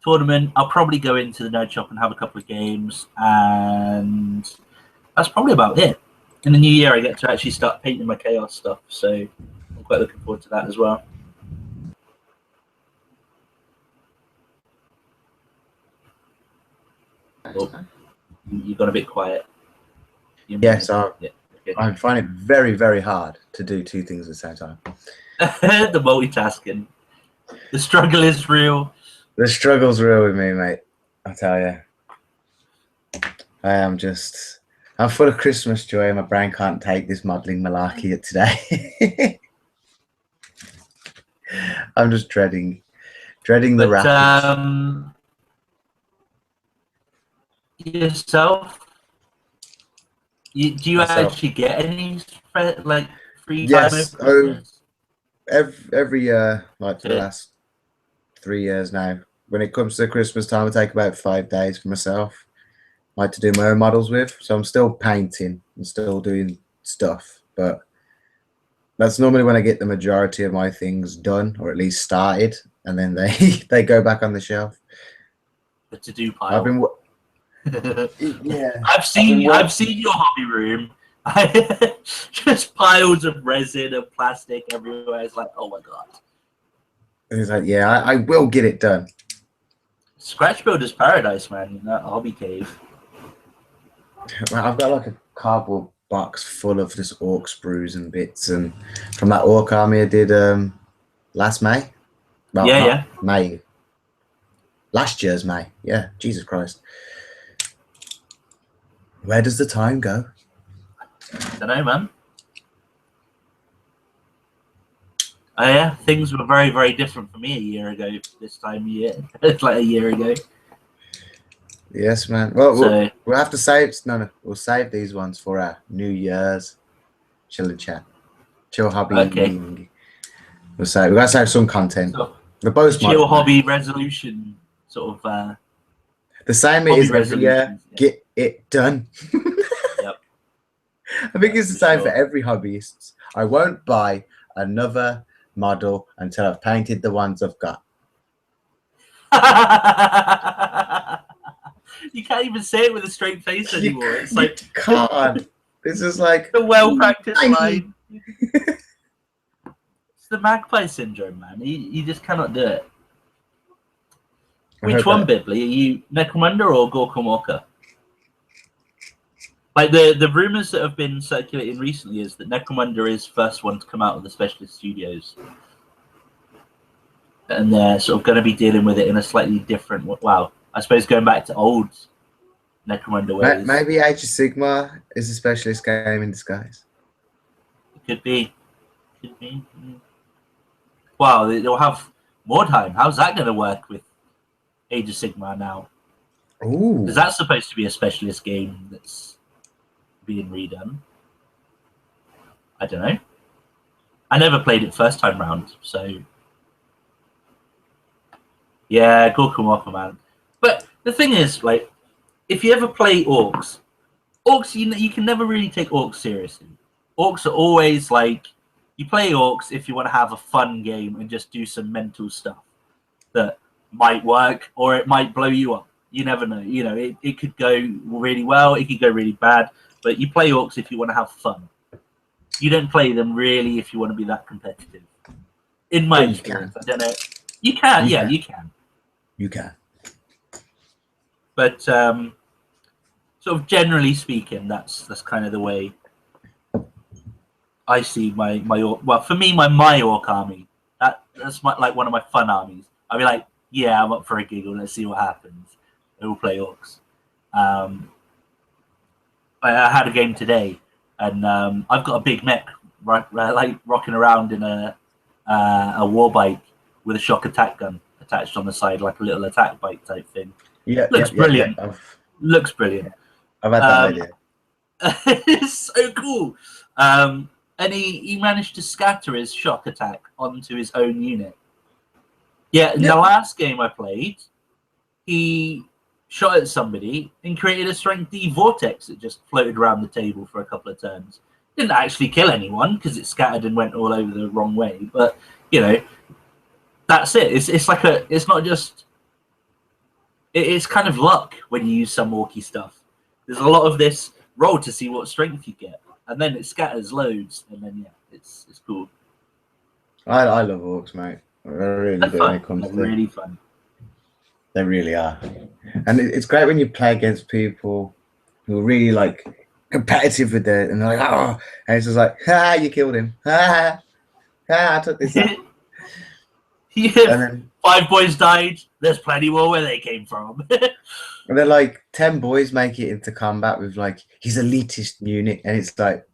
Tournament. I'll probably go into the nerd shop and have a couple of games, and that's probably about it. In the new year, I get to actually start painting my chaos stuff, so I'm quite looking forward to that as well. Oh, you got a bit quiet. Yes, I find it very, very hard to do two things at the same time. The multitasking. The struggle is real. The struggle's real with me, mate. I tell you. I'm full of Christmas joy. My brain can't take this modelling malarkey today. I'm just dreading the rapids. Yourself? Do you actually get any like free time? Yes. Every year, like for the last 3 years now, when it comes to Christmas time, I take about 5 days for myself. I like to do my own models with, so I'm still painting and still doing stuff, but that's normally when I get the majority of my things done, or at least started, and then they go back on the shelf. The to-do pile. Yeah. I've seen your hobby room. Just piles of resin and plastic everywhere. It's like, oh my god. It's like, yeah, I will get it done. Scratch Builder's paradise, man. In that hobby cave. I've got like a cardboard box full of just orc sprues and bits, and from that orc army I did last May. Well, yeah. May. Last year's May. Yeah, Jesus Christ. Where does the time go? I don't know, man. Oh yeah, things were very, very different for me a year ago. This time of year, it's like a year ago. Yes, man. Well, we'll have to save. No, we'll save these ones for our New Year's chill and chat. chill hobby. Okay. We'll say we gotta have some content. So, The both chill hobby resolution, sort of. The same it is every year. Yeah. Get it done. Yep. I think it's the same for sure. every hobbyist. I won't buy another model until I've painted the ones I've got. You can't even say it with a straight face anymore. It's like you can't. This is like the well-practiced line. It's the magpie syndrome, man. You just cannot do it. Which one, Bibley? Are you Necromunda or Gorka Walker? Like the rumors that have been circulating recently is that Necromunda is first one to come out of the Specialist Studios, and they're sort of going to be dealing with it in a slightly different. Wow, I suppose going back to old Necromunda ways. Maybe Age of Sigmar is a Specialist game in disguise. It could be. Could be. Wow, they'll have more time. How's that going to work with Age of Sigmar now? Ooh. Because that's supposed to be a Specialist game that's being redone. I don't know. I never played it first time round, so yeah, Gorka Walker, man. But the thing is, like, if you ever play orcs, you can never really take orcs seriously. Orcs are always like, you play orcs if you want to have a fun game and just do some mental stuff that might work or it might blow you up. You never know. You know, it could go really well, it could go really bad, but you play orcs if you want to have fun. You don't play them really if you want to be that competitive. In my experience, I don't know. You can, you can. You can. But sort of generally speaking, that's kind of the way I see my orc. Well, for me, my orc army. That's like one of my fun armies. I'd be like, yeah, I'm up for a giggle. Let's see what happens. And we'll play orcs. I had a game today, and I've got a big mech, right, like rocking around in a war bike with a shock attack gun attached on the side, like a little attack bike type thing. Yeah, looks brilliant. Yeah. Looks brilliant. I've had that idea. It's so cool. And he managed to scatter his shock attack onto his own unit. Yeah, in the last game I played, he shot at somebody and created a strength D vortex that just floated around the table for a couple of turns. Didn't actually kill anyone because it scattered and went all over the wrong way. But, you know, that's it. It's like it's not just, it's kind of luck when you use some orky stuff. There's a lot of this roll to see what strength you get. And then it scatters loads. And then, yeah, it's cool. I love orcs, mate. I really do when it comes to really fun. They really are. And it's great when you play against people who are really like competitive with it, and they're like, oh, and it's just like, ha, you killed him. Ha, I took this out. Yeah, and then 5 boys died. There's plenty more where they came from. And then like 10 boys make it into combat with like his elitist unit, and it's like,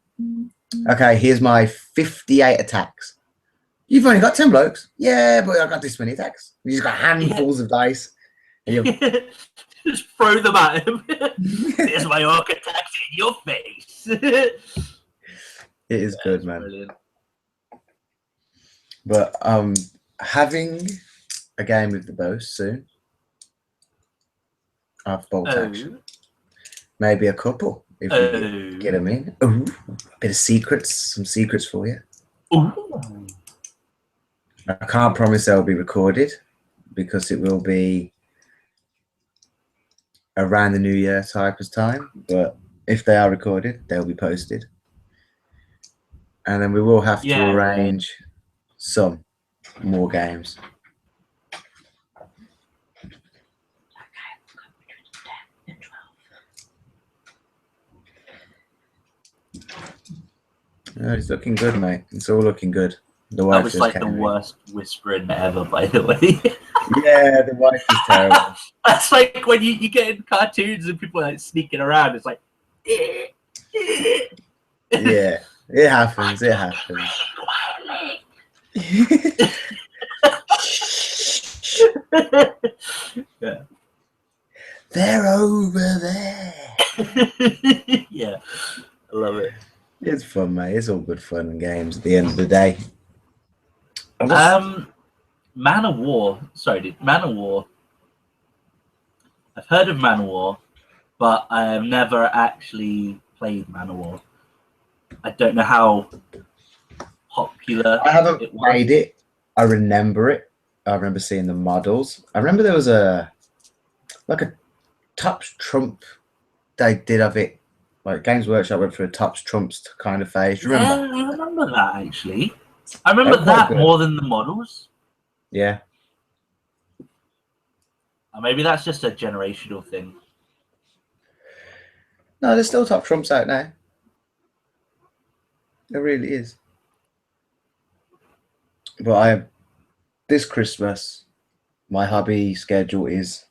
okay, here's my 58 attacks. You've only got 10 blokes. Yeah, but I got this many attacks. You just got handfuls of dice. Just throw them at him. Here's my orc attacks in your face. It is good, man. Brilliant. But having a game with the boss soon. Of bolt action. Maybe a couple if we get them in. Ooh, a bit of secrets, some secrets for you. Ooh. I can't promise they'll be recorded because it will be around the New Year type of time. But if they are recorded, they'll be posted. And then we will have to arrange some more games. Oh, it's looking good, mate. It's all looking good. The wife that was like the worst whispering ever, by the way. Yeah, the wife is terrible. That's like when you get in cartoons and people are like sneaking around. It's like, yeah, it happens. It happens. Yeah. They're over there. Yeah, I love it. It's fun, mate. It's all good fun and games at the end of the day. Man of War. Sorry, dude. Man of War. I've heard of Man of War, but I have never actually played Man of War. I don't know how popular I haven't it was. played it. I remember it. I remember seeing the models. I remember there was a Tops Trump. They did have it. Like Games Workshop went through a Tops Trumps kind of phase. Remember? Yeah, I remember that actually. I remember They're quite that good. more than the models. Yeah. Or maybe that's just a generational thing. No, there's still Top Trumps out now. There really is. But this Christmas, my hobby schedule is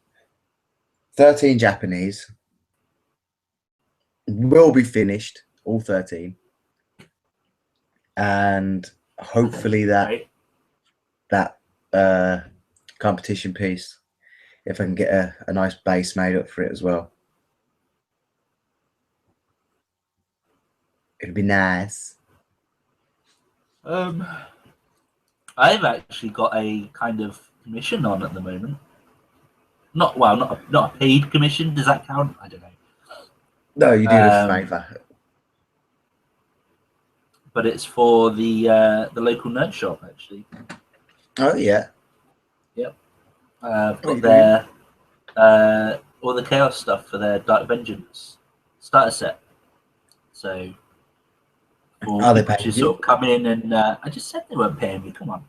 13 Japanese. Will be finished, all 13. And hopefully that competition piece, if I can get a nice base made up for it as well. It'd be nice. I've actually got a kind of commission on at the moment. Not a paid commission. Does that count? I don't know. No, you did a favour. But it's for the local nerd shop actually. Oh yeah. Yep. Got their all the chaos stuff for their Dark Vengeance starter set. So are they paying you? you? Sort of come in and I just said they weren't paying me. Come on.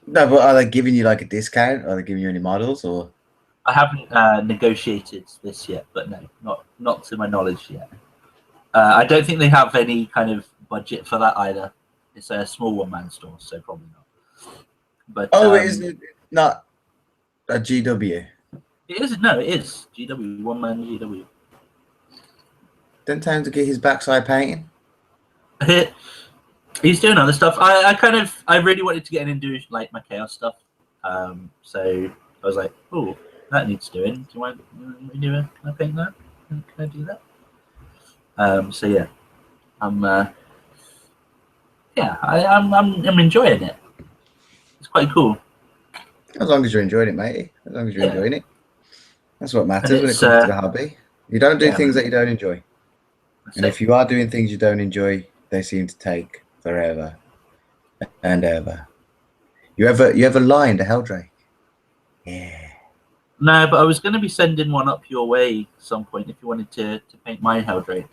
No, but are they giving you like a discount? Are they giving you any models or? I haven't negotiated this yet, but no, not to my knowledge yet. I don't think they have any kind of budget for that either. It's a small one-man store, so probably not. But it is not a GW. It is. No, it is GW, one-man GW. Didn't tell him to get his backside painting. He's doing other stuff. I really wanted to get into like my chaos stuff. So I was like, oh, that needs doing. Do you want me to can I paint that? Can I do that? So yeah, I'm enjoying it. It's quite cool. As long as you're enjoying it, matey. As long as you're enjoying it. That's what matters when it comes to the hobby. You don't do things that you don't enjoy. And if you are doing things you don't enjoy, they seem to take forever and ever. You ever lined a Helldrake? Yeah. No, but I was going to be sending one up your way at some point if you wanted to paint my Helldrake.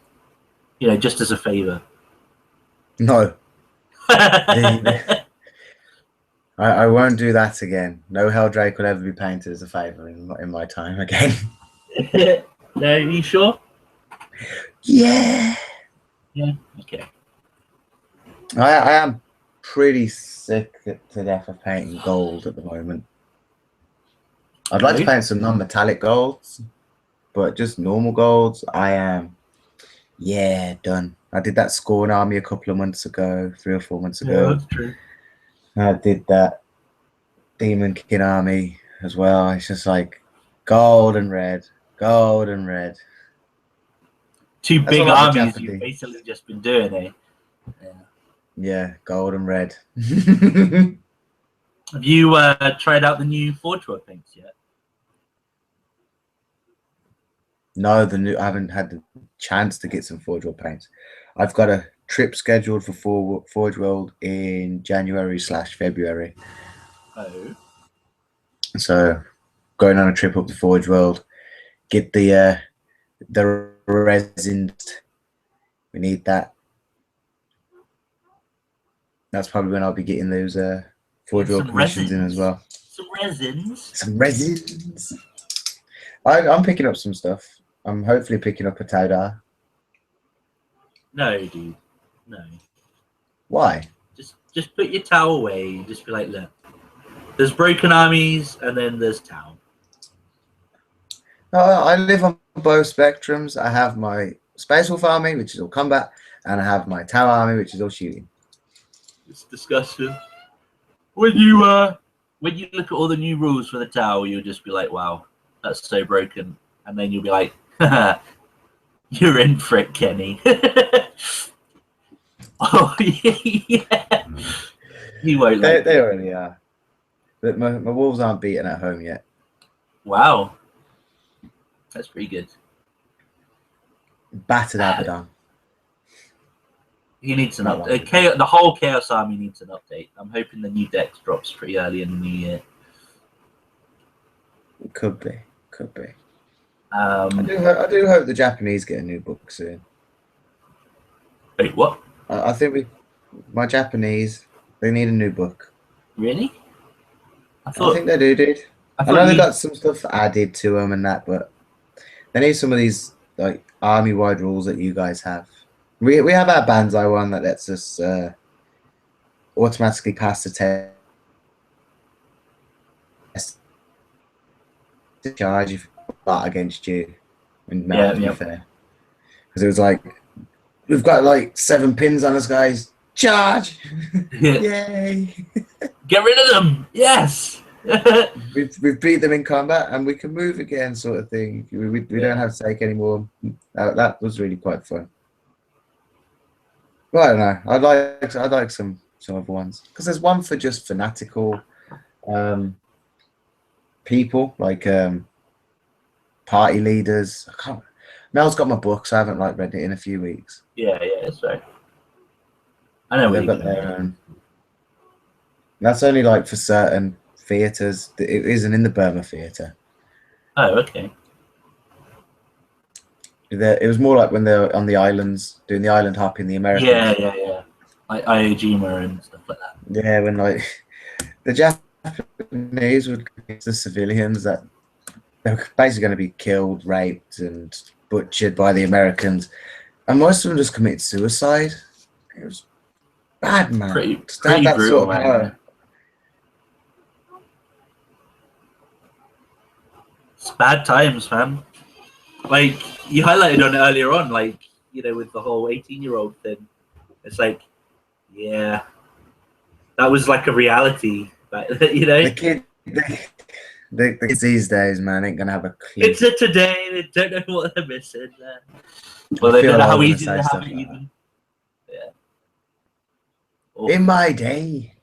You know, just as a favor. No. I won't do that again. No Helldrake will ever be painted as a favor in my time again. No, are you sure? Yeah. Yeah. Okay. I am pretty sick to death of painting gold at the moment. I'd like to paint some non-metallic golds, but just normal golds, I am, done. I did that Scorn Army a couple of months ago, 3 or 4 months ago. Yeah, that's true. I did that Demon King Army as well. It's just like gold and red, gold and red. Two big armies you've basically just been doing, eh? Yeah, gold and red. Have you tried out the new Forge World paints yet? No, I haven't had the chance to get some Forge World paints. I've got a trip scheduled for Forge World in January/February. Oh. So going on a trip up to Forge World, get the resins. We need that. That's probably when I'll be getting those Forge World commissions in as well. Some resins. Some resins. I'm picking up some stuff. I'm hopefully picking up a Taudar. No, dude. No. Why? Just put your Tau away and just be like, look, there's broken armies and then there's Tau. No, I live on both spectrums. I have my Space Wolf army, which is all combat, and I have my Tau army, which is all shooting. It's disgusting. When you look at all the new rules for the Tau, you'll just be like, wow, that's so broken. And then you'll be like, you're in for it, Kenny. Oh yeah. He won't like They it. already are. But my Wolves aren't beaten at home yet. Wow. That's pretty good. Battered Abaddon. He needs an Not long update. The whole Chaos Army needs an update. I'm hoping the new deck drops pretty early in the new year. It could be. Could be. I I do hope the Japanese get a new book soon. Wait, what? I think my Japanese, they need a new book. Really? I think they do, dude. I know they got some stuff added to them and that, but they need some of these like army-wide rules that you guys have. We have our Banzai one that lets us automatically pass the test to charge if that against you. And to be fair, because it was like we've got like 7 pins on us, guys. Charge! Yay! Get rid of them! Yes. we've beat them in combat and we can move again, sort of thing. We don't have to take any more. That was really quite fun. Well, I don't know. I'd like some other ones because there's one for just fanatical people, like party leaders. I can't. Mel's got my book, so I haven't like read it in a few weeks. Yeah, that's right. I know they've got their own. That's only like for certain theaters. It isn't in the Burma theater. Oh, okay. It was more like when they're on the islands doing the island hop in the Americans. Yeah. Like Iojima and stuff like that. Yeah, when like the Japanese would get the civilians that they were basically going to be killed, raped, and butchered by the Americans, and most of them just committed suicide. It was bad, man. Pretty that brutal, sort of man. It's bad times, man. Like you highlighted on it earlier on, like with the whole 18-year-old thing. It's like, yeah, that was like a reality. The kids these days, man, ain't gonna have a clue. It's a today. They don't know what they're missing. Well, they don't know how easy they have it even. Yeah. In my day,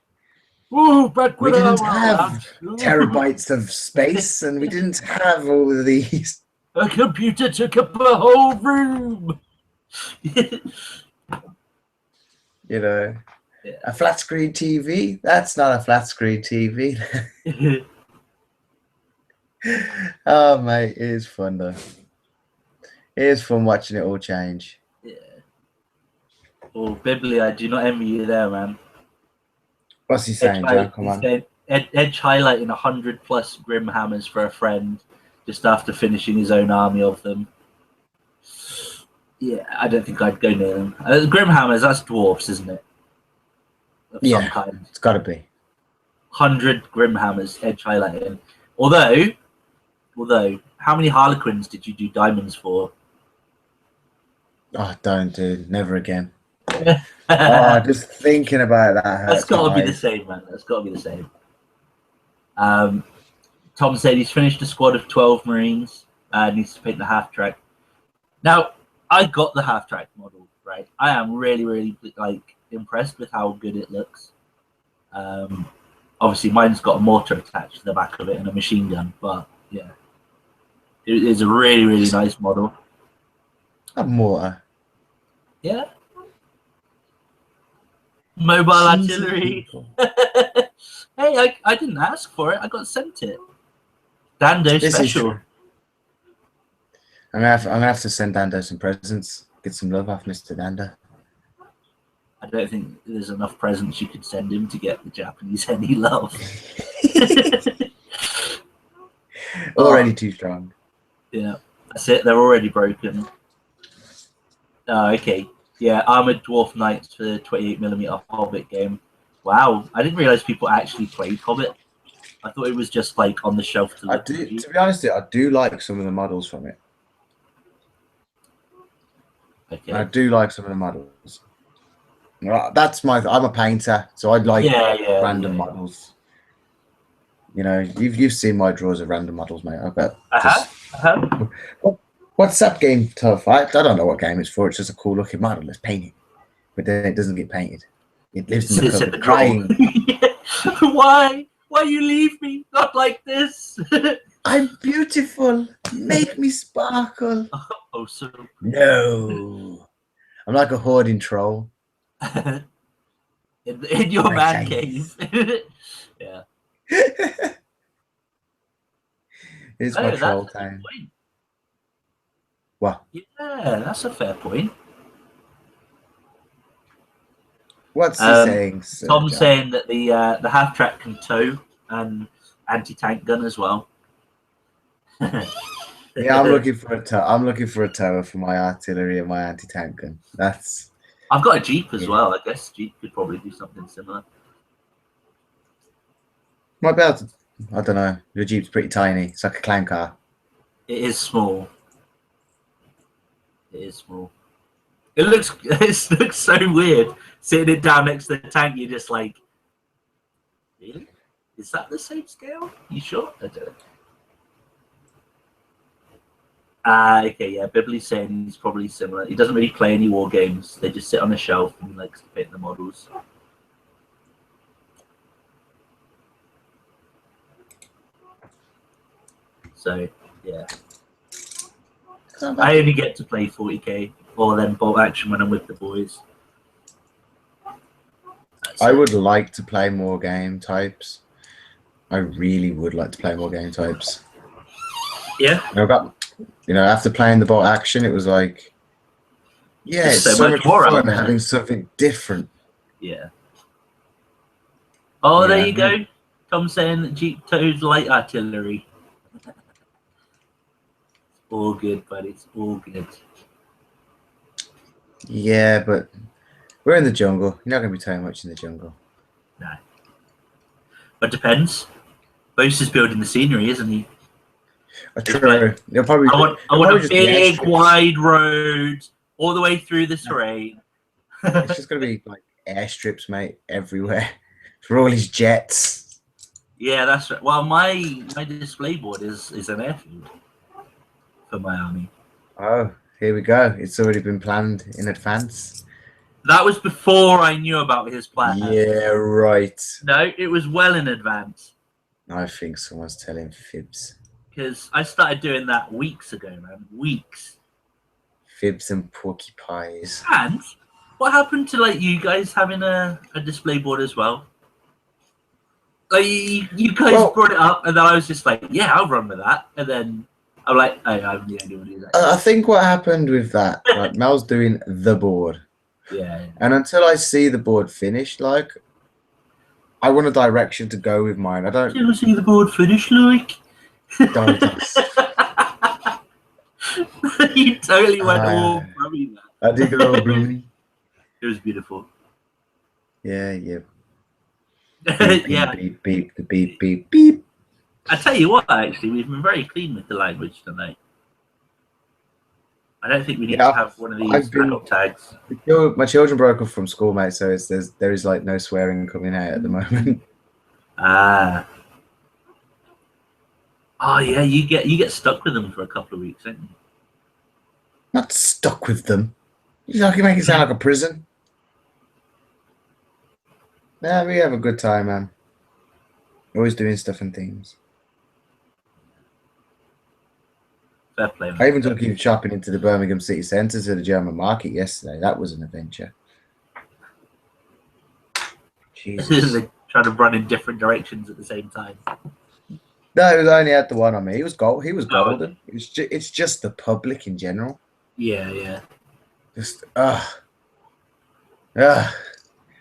we didn't have terabytes of space, and we didn't have all of these. A computer took up a whole room. A flat screen TV. That's not a flat screen TV. Oh, mate, it is fun though. It is fun watching it all change. Yeah. Oh, Bibli, I do not envy you there, man. What's he saying, John? Come on. Edge highlighting 100+ Grim Hammers for a friend just after finishing his own army of them. Yeah, I don't think I'd go near them. Grim Hammers, that's dwarfs, isn't it? Of some kind. It's got to be. 100 Grim Hammers, Edge highlighting. Although, how many Harlequins did you do diamonds for? Oh, don't, dude. Never again. Just thinking about that. That's got to be the same, man. That's got to be the same. Tom said he's finished a squad of 12 Marines. Needs to paint the half track. Now, I got the half track model, right? I am really, really impressed with how good it looks. Obviously, mine's got a mortar attached to the back of it and a machine gun, but yeah, it is a really, really nice model. A mortar. Yeah. Mobile artillery. Hey, I didn't ask for it. I got sent it. Dando special. I'm gonna have to send Dando some presents. Get some love off Mr. Dando. I don't think there's enough presents you could send him to get the Japanese any love. Already too strong. Yeah, that's it. They're already broken. Oh, okay. Yeah, Armored Dwarf Knights for the 28mm Hobbit game. Wow, I didn't realize people actually played Hobbit. I thought it was just like on the shelf to look. To be honest, I do like some of the models from it. Okay. I do like some of the models. That's I'm a painter, so I'd like random models. You've seen my drawers of random models, mate. I bet. What's that game, Tough? I don't know what game it's for. It's just a cool looking model. Let's paint it. but then it doesn't get painted. It lives in the Sits in cupboard the drawer. crying. Why? Why you leave me? Not like this. I'm beautiful. Make me sparkle. Oh, so No. I'm like a hoarding troll. in your man cave. Yeah. It's Oh, my that's troll a good time. point. What? Yeah, that's a fair point. What's he saying, Sir Tom's John? saying that the half track can tow and anti-tank gun as well. Yeah, I'm looking for a I'm looking for a tower for my artillery and my anti-tank gun. That's. I've got a Jeep as Yeah. well. I guess Jeep could probably do something similar. Might be able to. I don't know. Your Jeep's pretty tiny. It's like a clown car. It is small. It is small. It looks so weird sitting it down next to the tank. You're just like, really? Is that the same scale? You sure? I don't know. Okay, yeah. Bibley's saying he's probably similar. He doesn't really play any war games. They just sit on a shelf and he likes to paint the models. So, yeah. I only get to play 40k or then bolt action when I'm with the boys. I would like to play more game types. I really would like to play more game types. Yeah. I got, after playing the bolt action, it was like, yeah, it's so much more fun having something different. Yeah. Oh, Yeah. there you go. Tom saying that Jeep tows light artillery. All good, buddy. It's all good. Yeah, but we're in the jungle. You're not going to be towing much in the jungle. No. But depends. Bose is building the scenery, isn't he? True. You'll probably. I want a big, wide road all the way through the terrain. It's just going to be like airstrips, mate, everywhere for all his jets. Yeah, that's right. Well, my display board is an airfield for my army. Oh, here we go. It's already been planned in advance. That was before I knew about his plan. Yeah, right. No, it was well in advance. I think someone's telling fibs. Because I started doing that weeks ago, man. Weeks. Fibs and porcupines. And what happened to you guys having a display board as well? Like you guys brought it up, and then I was just like, yeah, I'll run with that. And then I'm like, oh, I'm the only one who's that. I think what happened with that, like Mel's doing the board. Yeah. And until I see the board finished, I want a direction to go with mine. I don't. Did you see the board finish, Don't. You totally went all brummy. I did go all brummy. It was beautiful. Yeah. Beep, yeah. Beep, beep, beep, beep, beep, beep. I tell you what, actually, we've been very clean with the language tonight. I don't think we need to have one of these tags. My children broke up from school, mate, so there is no swearing coming out at the moment. Oh yeah, you get stuck with them for a couple of weeks, don't you? Not stuck with them. You make it sound like a prison. Nah, we have a good time, man. Always doing stuff and things. Fair play, man. I even took you shopping into the Birmingham city centre to the German market yesterday. That was an adventure. Jesus. Trying to run in different directions at the same time. No, it was only had the one on me. He was golden. It's just the public in general. Yeah. Just I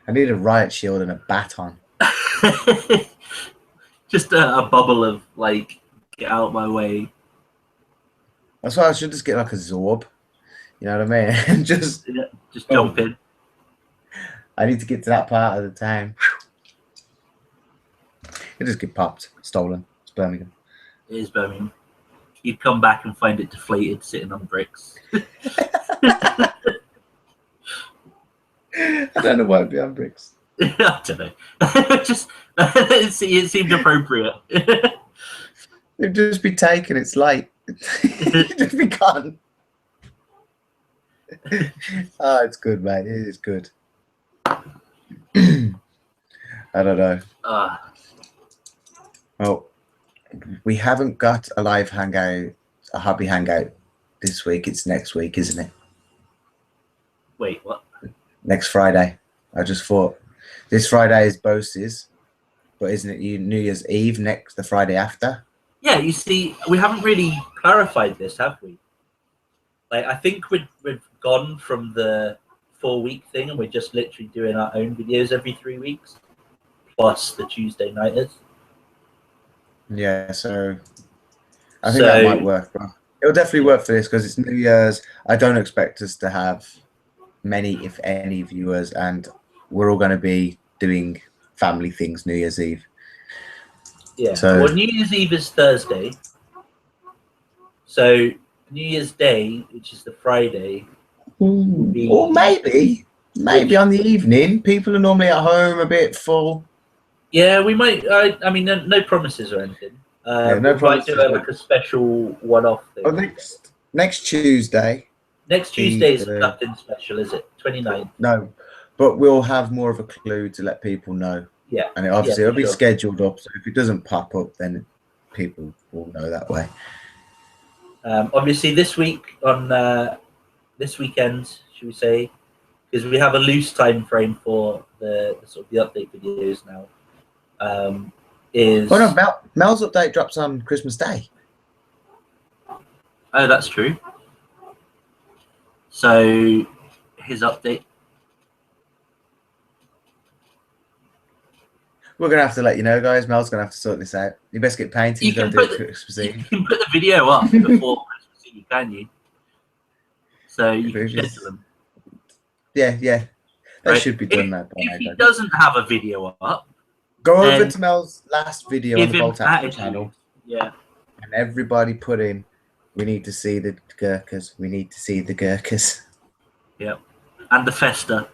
need a riot shield and a baton. Just a bubble of get out of my way. That's why I should just get like a Zorb. You know what I mean? And just jump in. I need to get to that part of the town. It just get popped, stolen. It's Birmingham. It is Birmingham. You'd come back and find it deflated, sitting on bricks. I don't know why it'd be on bricks. I don't know. It seemed appropriate. It'd just be taken. It's light. It'd just be gone. Oh, it's good, mate. It is good. I don't know. Uh, Well, we haven't got a live hangout, a hobby hangout this week. It's next week, isn't it? wait, what? Next Friday. I just thought this Friday is Bose's, but isn't it New Year's Eve the Friday after? Yeah, you see, we haven't really clarified this, have we? Like, I think we've gone from the 4-week thing, and we're just literally doing our own videos every 3 weeks, plus the Tuesday nighters. Yeah, so I think that might work. But it'll definitely work for this because it's New Year's. I don't expect us to have many, if any, viewers, and we're all going to be doing family things New Year's Eve. Yeah. So, well, New Year's Eve is Thursday. So New Year's Day, which is the Friday, or maybe on the evening, people are normally at home a bit full. Yeah, we might. I mean, no promises or anything. Yeah, no we promises. might do like a special one-off thing. Oh, next Tuesday. Next Tuesday is nothing special, is it? 29th. No, but we'll have more of a clue to let people know. Yeah, and obviously it'll be scheduled up. So if it doesn't pop up, then people will know that way. Obviously, this week on this weekend, should we say, because we have a loose time frame for the sort of the update videos now. Mel's update drops on Christmas Day. Oh, that's true. So his update. We're gonna have to let you know, guys. Mel's gonna have to sort this out. You best get painting. You can put the video up before Christmas Eve, can you? So you can schedule them. Yeah. That should be done now. If he doesn't have a video up, go over to Mel's last video on the Bolt Action channel. Yeah. And everybody put in, we need to see the Gurkhas. We need to see the Gurkhas. Yep. And the Festa,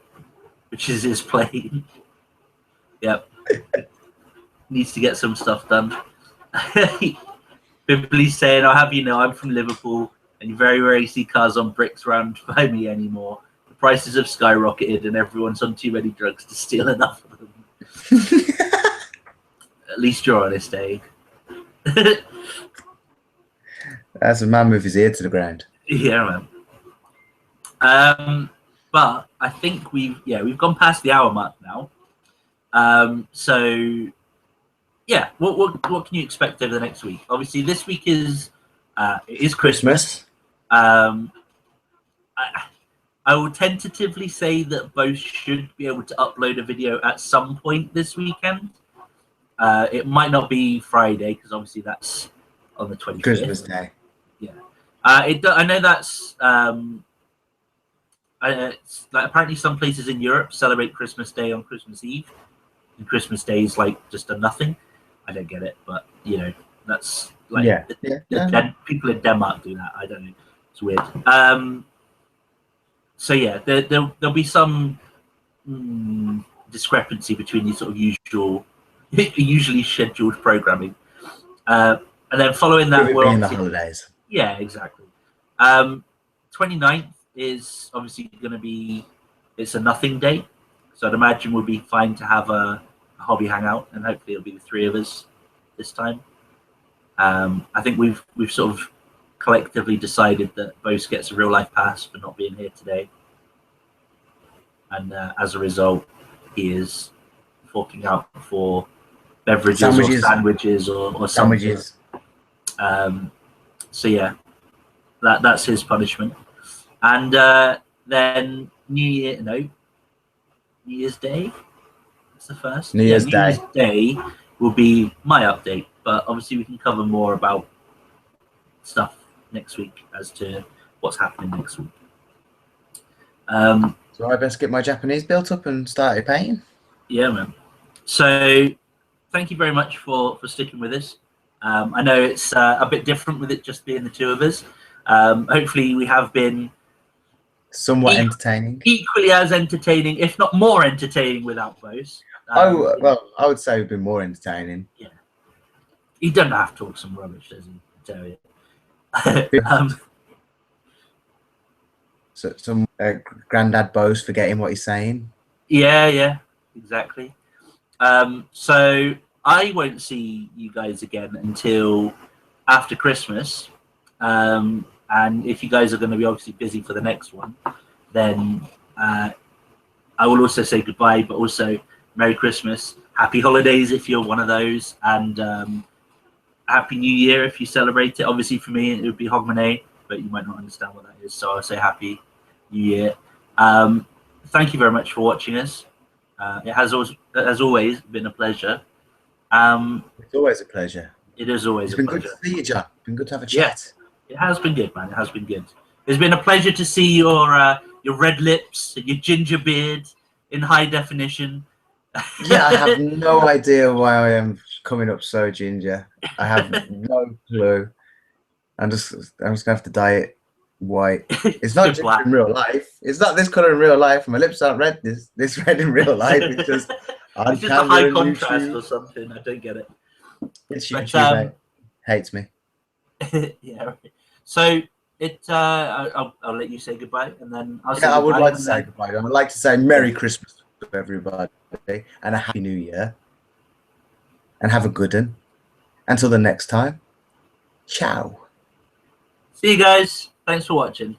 which is his plane. Yep. Needs to get some stuff done. Bibley's saying, I'll have you know, I'm from Liverpool, and you very rarely see cars on bricks round by me anymore. The prices have skyrocketed, and everyone's on too many drugs to steal enough of them. At least you're honest, eh? That's a man with his ear to the ground. Yeah, man. But I think we've gone past the hour mark now. So yeah, what can you expect over the next week? Obviously, this week is Christmas. I will tentatively say that both should be able to upload a video at some point this weekend. It might not be Friday because obviously that's on the 25th. Christmas Day. Yeah. I know that's it's like apparently some places in Europe celebrate Christmas Day on Christmas Eve, and Christmas Day is like just a nothing. I don't get it, but you know that's like people in Denmark do that. I don't know. It's weird. So yeah, there'll be some discrepancy between these sort of usually scheduled programming, and then following that, we're in the holidays. Yeah, exactly. 29th is obviously going to be, it's a nothing day, so I'd imagine we'll be fine to have a hobby hangout, and hopefully it'll be the three of us this time. I think we've sort of collectively decided that Bose gets a real life pass for not being here today, and as a result, he is forking out for beverages or sandwiches or sandwiches. So yeah, that's his punishment. And then New Year's Day. That's the first. New Year's Day will be my update, but obviously we can cover more about stuff next week as to what's happening next week. So I best get my Japanese built up and started painting. Yeah, man. So thank you very much for sticking with us. I know it's a bit different with it just being the two of us. Hopefully we have been somewhat entertaining. Equally as entertaining, if not more entertaining without Bose. Well, I would say we've been more entertaining. Yeah. He doesn't have to talk some rubbish, does he? I tell you. So some Grandad Bose forgetting what he's saying. Yeah. exactly. So I won't see you guys again until after Christmas. And if you guys are going to be obviously busy for the next one, then I will also say goodbye, but also Merry Christmas, Happy Holidays if you're one of those, and Happy New Year if you celebrate it. Obviously, for me, it would be Hogmanay, but you might not understand what that is, so I'll say Happy New Year. Thank you very much for watching us. It has always been a pleasure. It's always a pleasure. It is always It's a been pleasure. good to see you, John. It's been good to have a Yeah. chat. It has been good, man. It has been good. It's been a pleasure to see your red lips and your ginger beard in high definition. Yeah, I have no idea why I am coming up so ginger. I have no clue. I'm just gonna have to dye it white. It's not ginger black. in real life. It's not this color in real life. My lips aren't red. This red in real life. It's just on It's just a camera high and contrast YouTube. or something. I don't get it. It's But, YouTube, mate. Hates me. yeah. Right. So I'll let you say goodbye, and then I'll say Yeah, I would goodbye, like to and say then- goodbye. I would like to say Merry Christmas to everybody and a Happy New Year. And have a good one. Until the next time. Ciao. See you guys. Thanks for watching.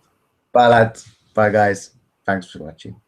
Bye, lads. Bye, guys. Thanks for watching.